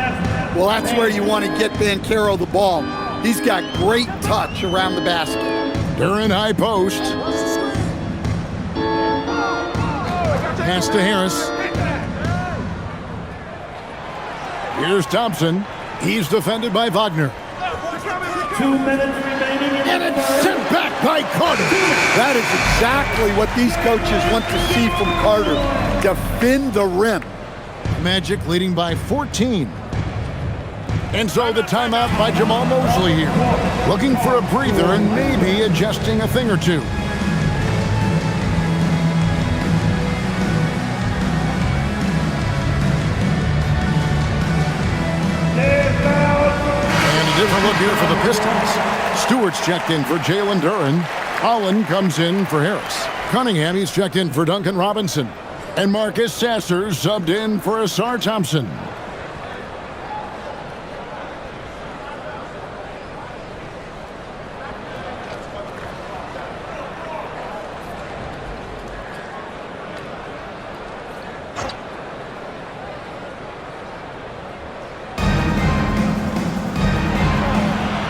Well, that's where you want to get Banchero the ball. He's got great touch around the basket. Duren high post. Pass to Harris. Here's Thompson. He's defended by Wagner. 2 minutes remaining. And it's sent back by Carter. That is exactly what these coaches want to see from Carter. Defend the rim. Magic leading by 14. And so the timeout by Jamal Mosley here. Looking for a breather and maybe adjusting a thing or two. And a different look here for the Pistons. Stewart's checked in for Jalen Duren. Holland comes in for Harris. Cunningham, he's checked in for Duncan Robinson. And Marcus Sasser subbed in for Asar Thompson.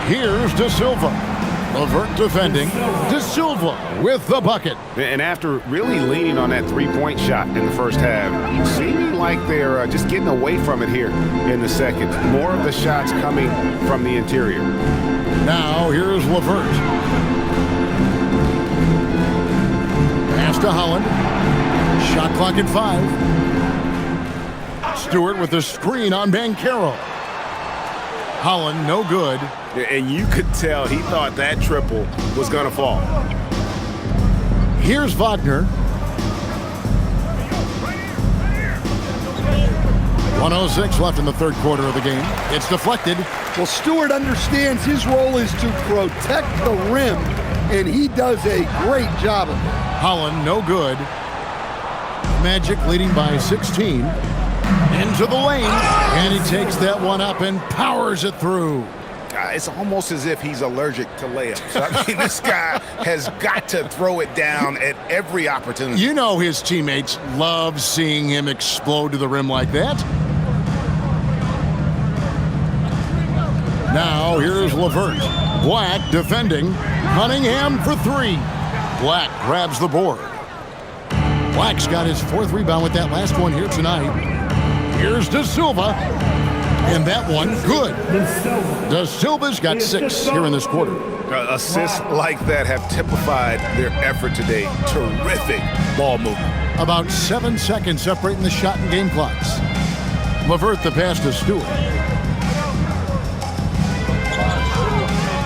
Here's De Silva. LeVert defending. De Silva with the bucket. And after really leaning on that three-point shot in the first half, seeming like they're just getting away from it here in the second. More of the shots coming from the interior. Now here's LeVert. Pass to Holland. Shot clock at 5. Stewart with the screen on Banchero. Holland, no good. And you could tell he thought that triple was going to fall. Here's Wagner. 1:06 left in the third quarter of the game. It's deflected. Well, Stewart understands his role is to protect the rim, and he does a great job of it. Holland, no good. Magic leading by 16. Into the lane, and he takes that one up and powers it through. It's almost as if he's allergic to layups. I mean, this guy has got to throw it down at every opportunity. You know his teammates love seeing him explode to the rim like that. Now here's LeVert. Black defending. Cunningham for 3. Black grabs the board. Black's got his 4th rebound with that last one here tonight. Here's De Silva. And that one, good. De Silva's got 6 here in this quarter. Assists like that have typified their effort today. Terrific ball movement. About 7 seconds separating the shot and game clocks. LeVert the pass to Stewart.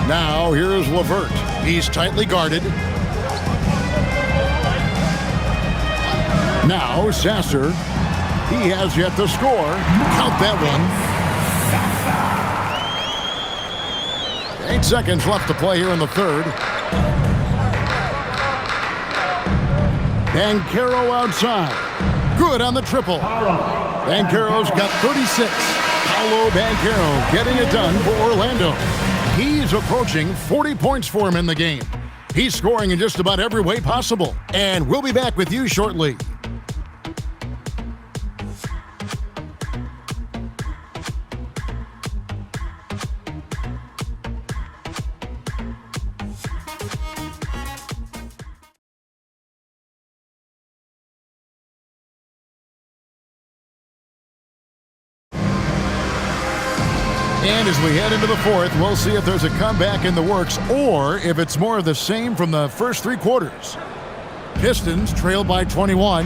Now here's LeVert. He's tightly guarded. Now Sasser. He has yet to score. Count that one. 8 seconds left to play here in the 3rd. Banchero outside. Good on the triple. Banchero's got 36. Paolo Banchero getting it done for Orlando. He's approaching 40 points for him in the game. He's scoring in just about every way possible. And we'll be back with you shortly. And as we head into the 4th, we'll see if there's a comeback in the works or if it's more of the same from the first 3 quarters. Pistons trail by 21.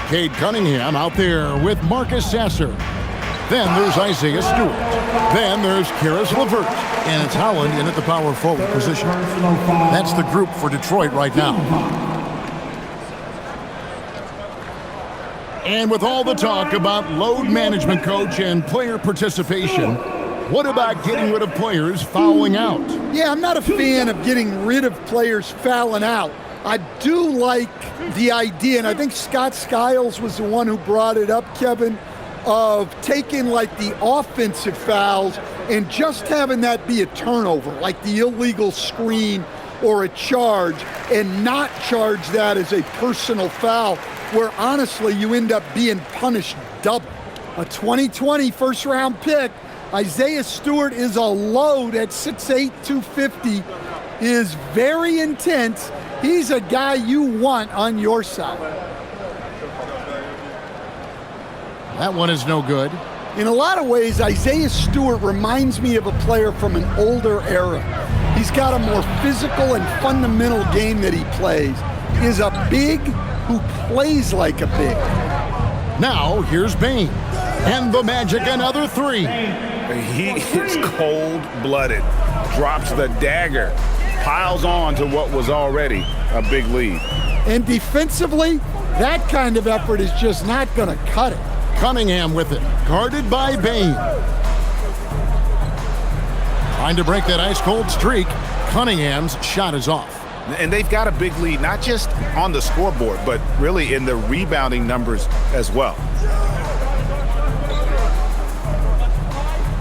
Cade Cunningham out there with Marcus Sasser. Then there's Isaiah Stewart. Then there's Karis LeVert. And it's Howland in at the power forward position. That's the group for Detroit right now. And with all the talk about load management, coach, and player participation, what about getting rid of players fouling out? Yeah, I'm not a fan of getting rid of players fouling out. I do like the idea, and I think Scott Skiles was the one who brought it up, Kevin, of taking like the offensive fouls and just having that be a turnover, like the illegal screen or a charge, and not charge that as a personal foul, where honestly you end up being punished double. A 2020 first-round pick, Isaiah Stewart is a load at 6'8", 250, is very intense. He's a guy you want on your side. That one is no good. In a lot of ways, Isaiah Stewart reminds me of a player from an older era. He's got a more physical and fundamental game that he plays. Is a big who plays like a big. Now, here's Bane. And the Magic, another 3. He is cold-blooded, drops the dagger, piles on to what was already a big lead. And defensively, that kind of effort is just not going to cut it. Cunningham with it, guarded by Bane. Trying to break that ice-cold streak. Cunningham's shot is off. And they've got a big lead, not just on the scoreboard, but really in the rebounding numbers as well.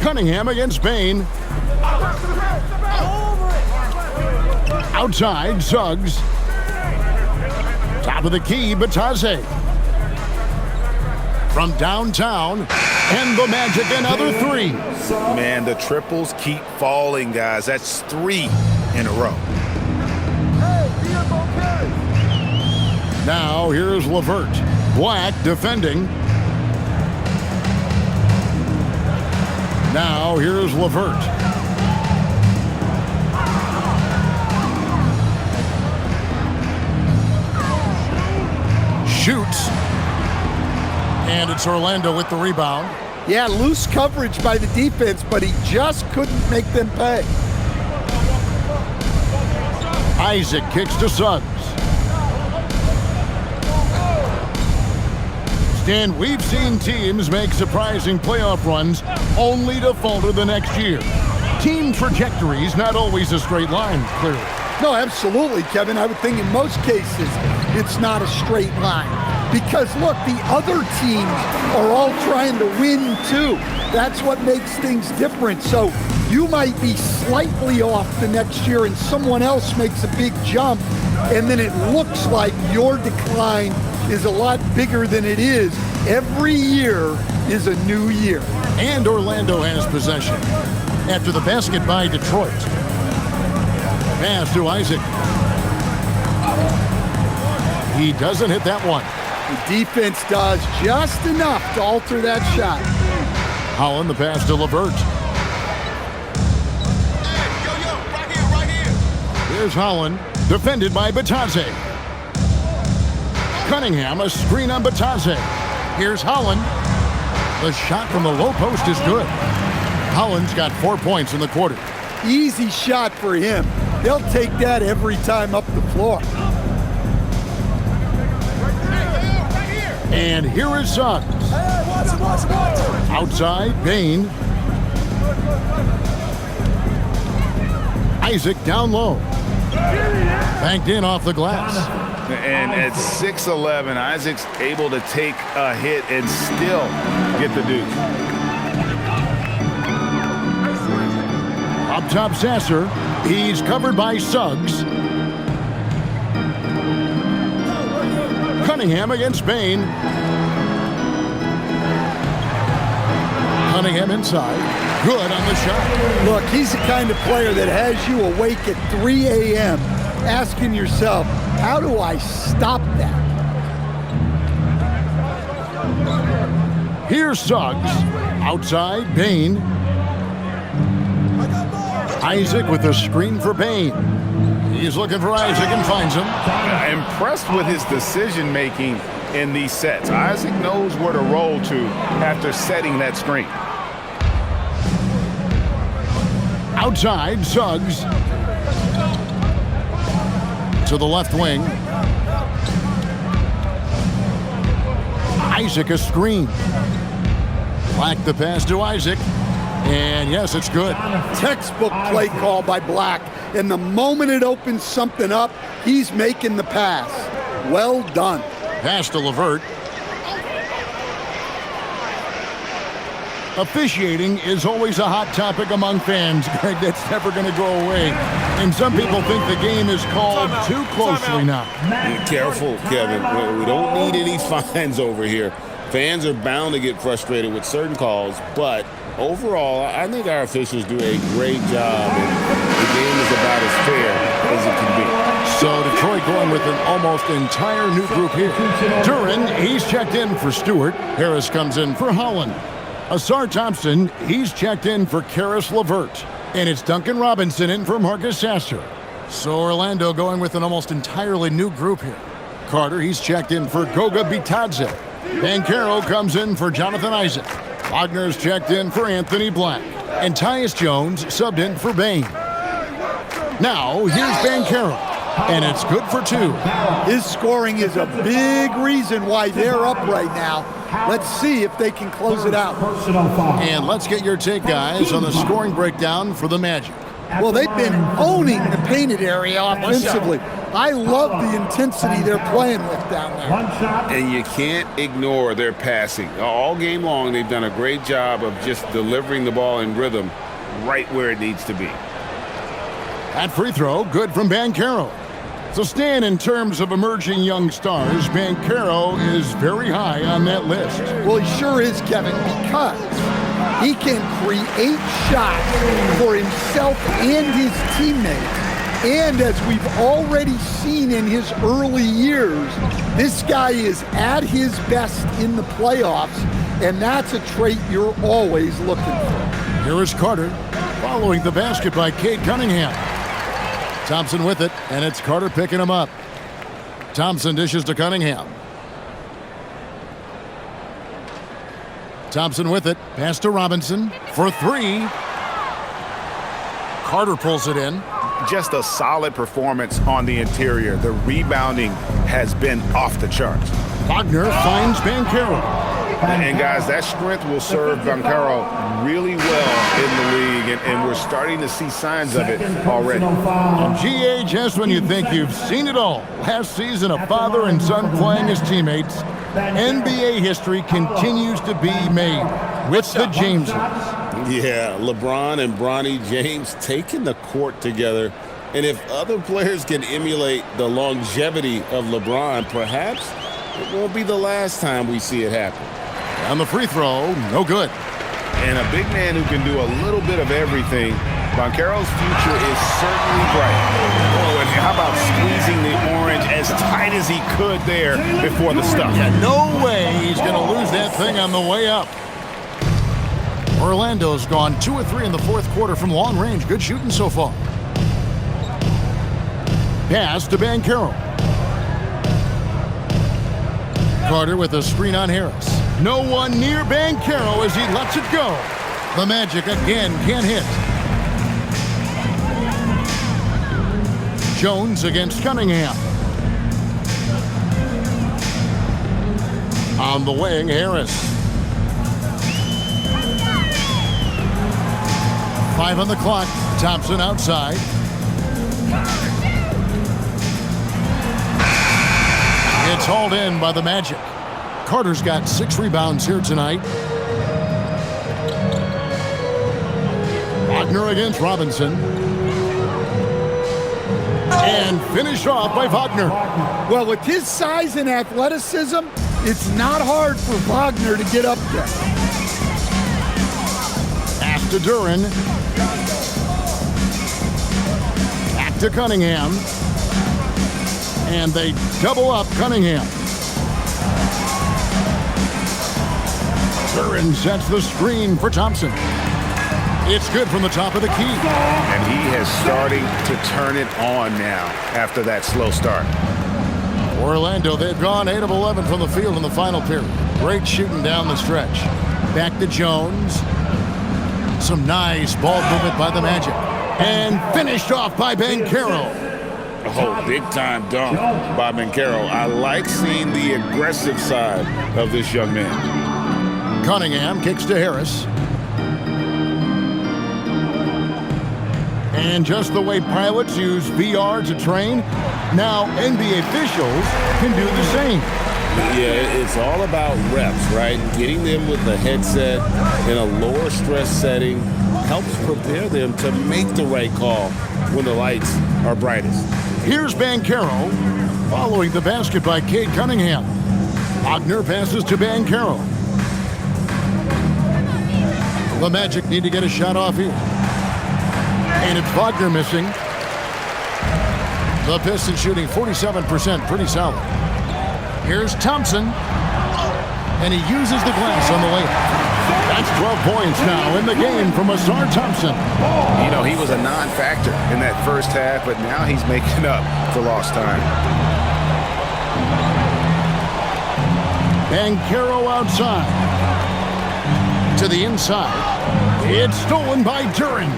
Cunningham against Bane. Outside, Suggs. Top of the key, Batase. From downtown, and the Magic another 3. Man, the triples keep falling, guys. That's 3 in a row. Now here's LeVert. Black defending. Now here's LeVert. Shoots. And it's Orlando with the rebound. Yeah, loose coverage by the defense, but he just couldn't make them pay. Isaac kicks to Suggs. Stan, we've seen teams make surprising playoff runs only to falter the next year. Team trajectories not always a straight line, clearly. No, absolutely, Kevin. I would think in most cases it's not a straight line. Because, look, the other teams are all trying to win, too. That's what makes things different. So you might be slightly off the next year and someone else makes a big jump, and then it looks like your decline is a lot bigger than it is. Every year is a new year. And Orlando has possession after the basket by Detroit. Pass to Isaac. He doesn't hit that one. The defense does just enough to alter that shot. Holland the pass to LeVert. Here's Holland, defended by Batadze. Cunningham, a screen on Batadze. Here's Holland. The shot from the low post is good. Holland's got 4 points in the quarter. Easy shot for him. He'll take that every time up the floor. And here is Suggs. Outside, Bain. Isaac down low. Banked in off the glass. And at 6'11", Isaac's able to take a hit and still get the deuce. Up top, Sasser. He's covered by Suggs. Cunningham against Bain. Cunningham inside. Good on the shot. Look, he's the kind of player that has you awake at 3 a.m. asking yourself, how do I stop that? Here's Suggs. Outside, Bain. Isaac with a screen for Bain. He's looking for Isaac and finds him. Impressed with his decision-making in these sets. Isaac knows where to roll to after setting that screen. Outside, Suggs. To the left wing. Isaac a screen. Black the pass to Isaac. And yes, it's good. Textbook play call by Black. And the moment it opens something up, he's making the pass. Well done. Pass to LeVert. Officiating is always a hot topic among fans, Greg. That's never going to go away. And some people think the game is called too closely now. Be careful, Kevin. We don't need any fines over here. Fans are bound to get frustrated with certain calls, but overall, I think our officials do a great job, and the game is about as fair as it can be. So Detroit going with an almost entire new group here. Duran, he's checked in for Stewart. Harris comes in for Holland. Asar Thompson, he's checked in for Karis LeVert. And it's Duncan Robinson in for Marcus Sasser. So Orlando going with an almost entirely new group here. Carter, he's checked in for Goga Bitadze. Banchero comes in for Jonathan Isaac. Wagner's checked in for Anthony Black. And Tyus Jones subbed in for Bain. Now, here's Banchero. And it's good for 2. His scoring is a big reason why they're up right now. Let's see if they can close it out. And let's get your take, guys, on the scoring breakdown for the Magic. Well, they've been owning the painted area offensively. I love the intensity they're playing with down there. And you can't ignore their passing. All game long, they've done a great job of just delivering the ball in rhythm right where it needs to be. That free throw, good from Banchero. So Stan, in terms of emerging young stars, Banchero is very high on that list. Well, he sure is, Kevin, because he can create shots for himself and his teammates. And as we've already seen in his early years, this guy is at his best in the playoffs, and that's a trait you're always looking for. Here is Carter, following the basket by Cade Cunningham. Thompson with it, and it's Carter picking him up. Thompson dishes to Cunningham. Thompson with it, pass to Robinson for 3. Carter pulls it in. Just a solid performance on the interior. The rebounding has been off the charts. Wagner finds Banchero. And guys, that strength will serve Banchero really well in the league, and we're starting to see signs of it already. And GA, just when you think you've seen it all, last season a father and son playing as teammates, NBA history continues to be made with the Jameses. Yeah, LeBron and Bronny James taking the court together. And if other players can emulate the longevity of LeBron, perhaps it won't be the last time we see it happen. On the free throw, no good. And a big man who can do a little bit of everything. Banchero's future is certainly bright. Oh, and how about squeezing the orange as tight tight as he could there before the stuff. Yeah, no way he's going to lose that thing on the way up. Orlando's gone 2 of 3 in the fourth quarter from long range. Good shooting so far. Pass to Banchero. Carter with a screen on Harris. No one near Banchero as he lets it go. The Magic again can't hit. Jones against Cunningham. On the wing, Harris. 5 on the clock. Thompson outside. It's hauled in by the Magic. Carter's got 6 rebounds here tonight. Wagner against Robinson. And finished off by Wagner. Well, with his size and athleticism, it's not hard for Wagner to get up there. Pass to Duren. Back to Cunningham. And they double up Cunningham. Duren sets the screen for Thompson. It's good from the top of the key. And he is starting to turn it on now after that slow start. Orlando, they've gone 8 of 11 from the field in the final period. Great shooting down the stretch. Back to Jones. Some nice ball movement by the Magic. And finished off by Banchero. Oh, big-time dunk by Banchero. I like seeing the aggressive side of this young man. Cunningham kicks to Harris. And just the way pilots use VR to train, now NBA officials can do the same. Yeah, it's all about reps, right? Getting them with the headset in a lower stress setting helps prepare them to make the right call when the lights are brightest. Here's Banchero following the basket by Cade Cunningham. Wagner passes to Banchero. The Magic need to get a shot off here. And it's Wagner missing. The Pistons shooting 47%, pretty solid. Here's Thompson. And he uses the glass on the layup. That's 12 points now in the game from Ausar Thompson. You know, he was a non-factor in that first half, but now he's making up for lost time. Banchero outside. To the inside. It's stolen by Duren.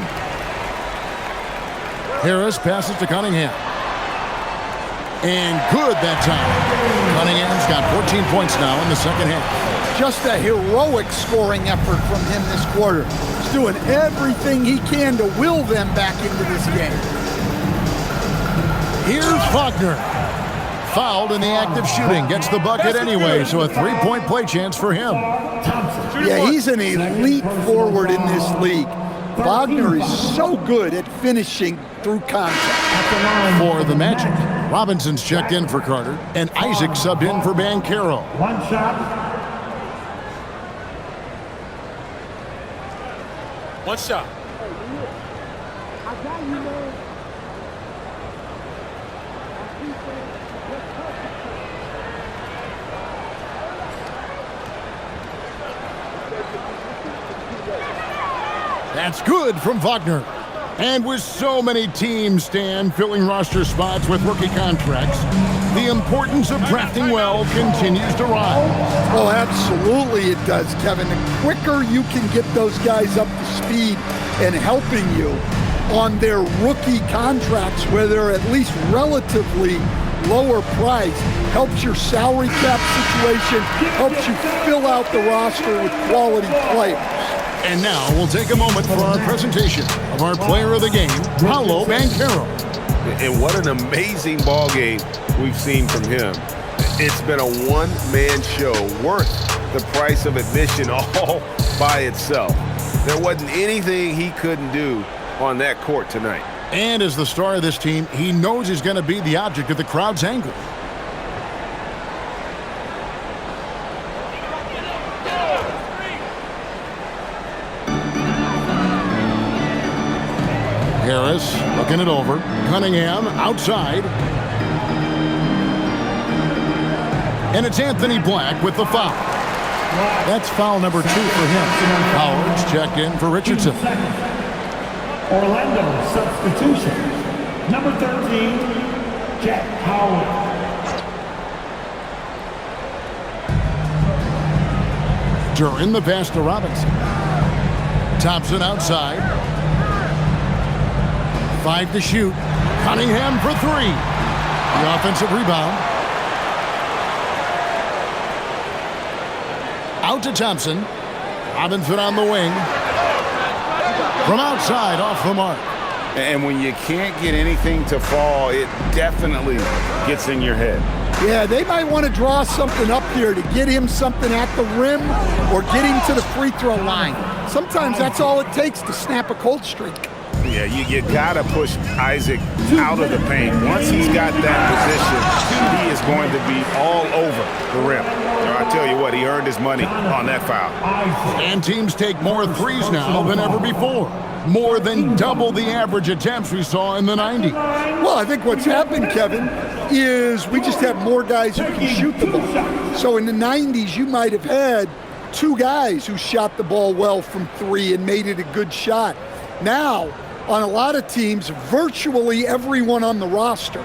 Harris passes to Cunningham. And good that time. Cunningham's got 14 points now in the second half. Just a heroic scoring effort from him this quarter. He's doing everything he can to will them back into this game. Here's Wagner. Fouled in the act of shooting. Gets the bucket anyway, so a 3-point play chance for him. Yeah, he's an elite forward in this league. Wagner is so good at finishing through contact. For the Magic, Robinson's checked in for Carter, and Isaac subbed in for Banchero. One shot. One shot. That's good from Wagner. And with so many teams, Stan, filling roster spots with rookie contracts, the importance of drafting well continues to rise. Oh, absolutely it does, Kevin. The quicker you can get those guys up to speed and helping you on their rookie contracts, where they're at least relatively lower price, helps your salary cap situation, helps you fill out the roster with quality players. And now we'll take a moment for our presentation of our player of the game, Paolo Banchero. And what an amazing ball game we've seen from him. It's been a one-man show worth the price of admission all by itself. There wasn't anything he couldn't do on that court tonight. And as the star of this team, he knows he's going to be the object of the crowd's anger. Harris looking it over. Cunningham outside. And it's Anthony Black with the foul. That's foul number 2 for him. Howard's checked in for Richardson. Orlando substitution. Number 13, Jack Howard. During the pass to Robinson. Thompson outside. 5 to shoot. Cunningham for 3. The offensive rebound. Out to Thompson. Robinson on the wing. From outside, off the mark. And when you can't get anything to fall, it definitely gets in your head. Yeah, they might want to draw something up here to get him something at the rim or get him to the free throw line. Sometimes that's all it takes to snap a cold streak. Yeah, you got to push Isaac out of the paint. Once he's got that position, he is going to be all over the rim. I tell you what, he earned his money on that foul. And teams take more threes now than ever before. More than double the average attempts we saw in the 90s. Well, I think what's happened, Kevin, is we just have more guys who can shoot the ball. So in the 90s, you might have had 2 guys who shot the ball well from 3 and made it a good shot. Now, on a lot of teams, virtually everyone on the roster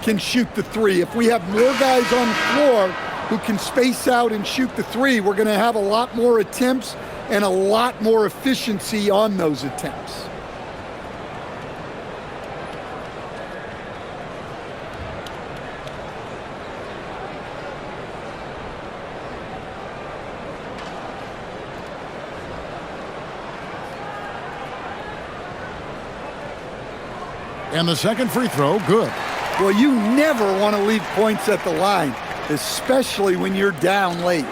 can shoot the 3. If we have more guys on the floor who can space out and shoot the 3, we're going to have a lot more attempts and a lot more efficiency on those attempts. And the second free throw, good. Well, you never want to leave points at the line, especially when you're down late.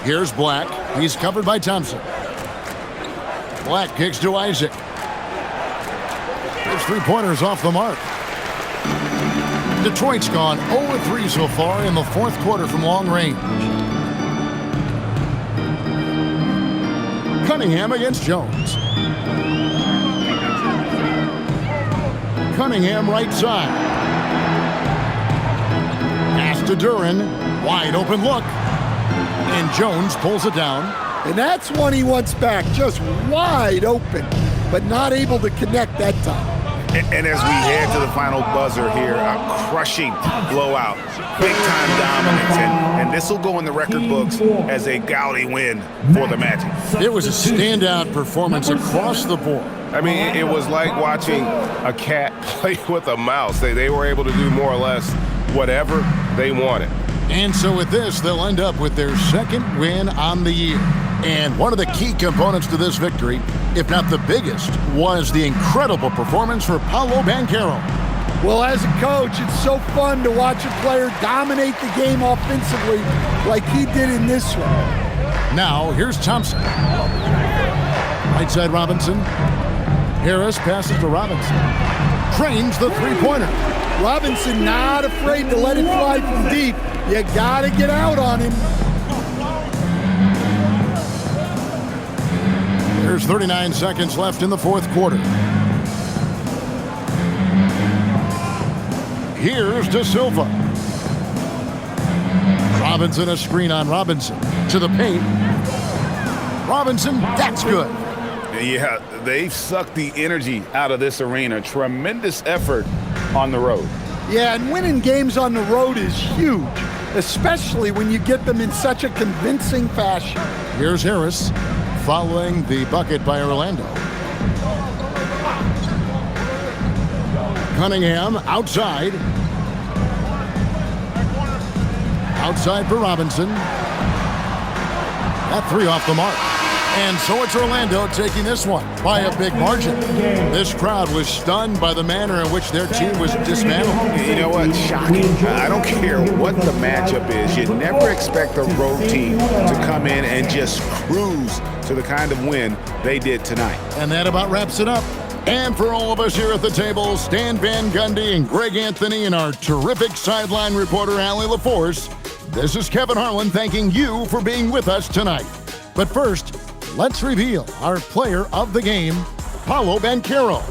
Here's Black. He's covered by Thompson. Black kicks to Isaac. His 3-pointers off the mark. Detroit's gone 0-3 so far in the 4th quarter from long range. Cunningham against Jones. Cunningham right side. Pass to Duran. Wide open look. And Jones pulls it down. And that's one he wants back. Just wide open, but not able to connect that time. And as we head to the final buzzer here, a crushing blowout. Big-time dominance. And this will go in the record books as a gaudy win for the Magic. It was a standout performance across the board. I mean, it was like watching a cat play with a mouse. They were able to do more or less whatever they wanted. And so with this, they'll end up with their 2nd win on the year. And one of the key components to this victory, if not the biggest, was the incredible performance for Paolo Banchero. Well, as a coach, it's so fun to watch a player dominate the game offensively like he did in this one. Now, here's Thompson. Right side Robinson. Harris passes to Robinson. Trains the 3-pointer. Robinson not afraid to let it fly from deep. You gotta get out on him. There's 39 seconds left in the 4th quarter. Here's De Silva. Robinson, a screen on Robinson. To the paint. Robinson, that's good. Yeah, they've sucked the energy out of this arena. Tremendous effort on the road. Yeah, and winning games on the road is huge, especially when you get them in such a convincing fashion. Here's Harris following the bucket by Orlando. Cunningham outside. Outside for Robinson. That 3 off the mark. And so it's Orlando taking this one by a big margin. This crowd was stunned by the manner in which their team was dismantled. You know what? Shocking. I don't care what the matchup is. You never expect a road team to come in and just cruise to the kind of win they did tonight. And that about wraps it up. And for all of us here at the table, Stan Van Gundy and Greg Anthony and our terrific sideline reporter, Allie LaForce, this is Kevin Harlan thanking you for being with us tonight. But first, let's reveal our player of the game, Paolo Banchero.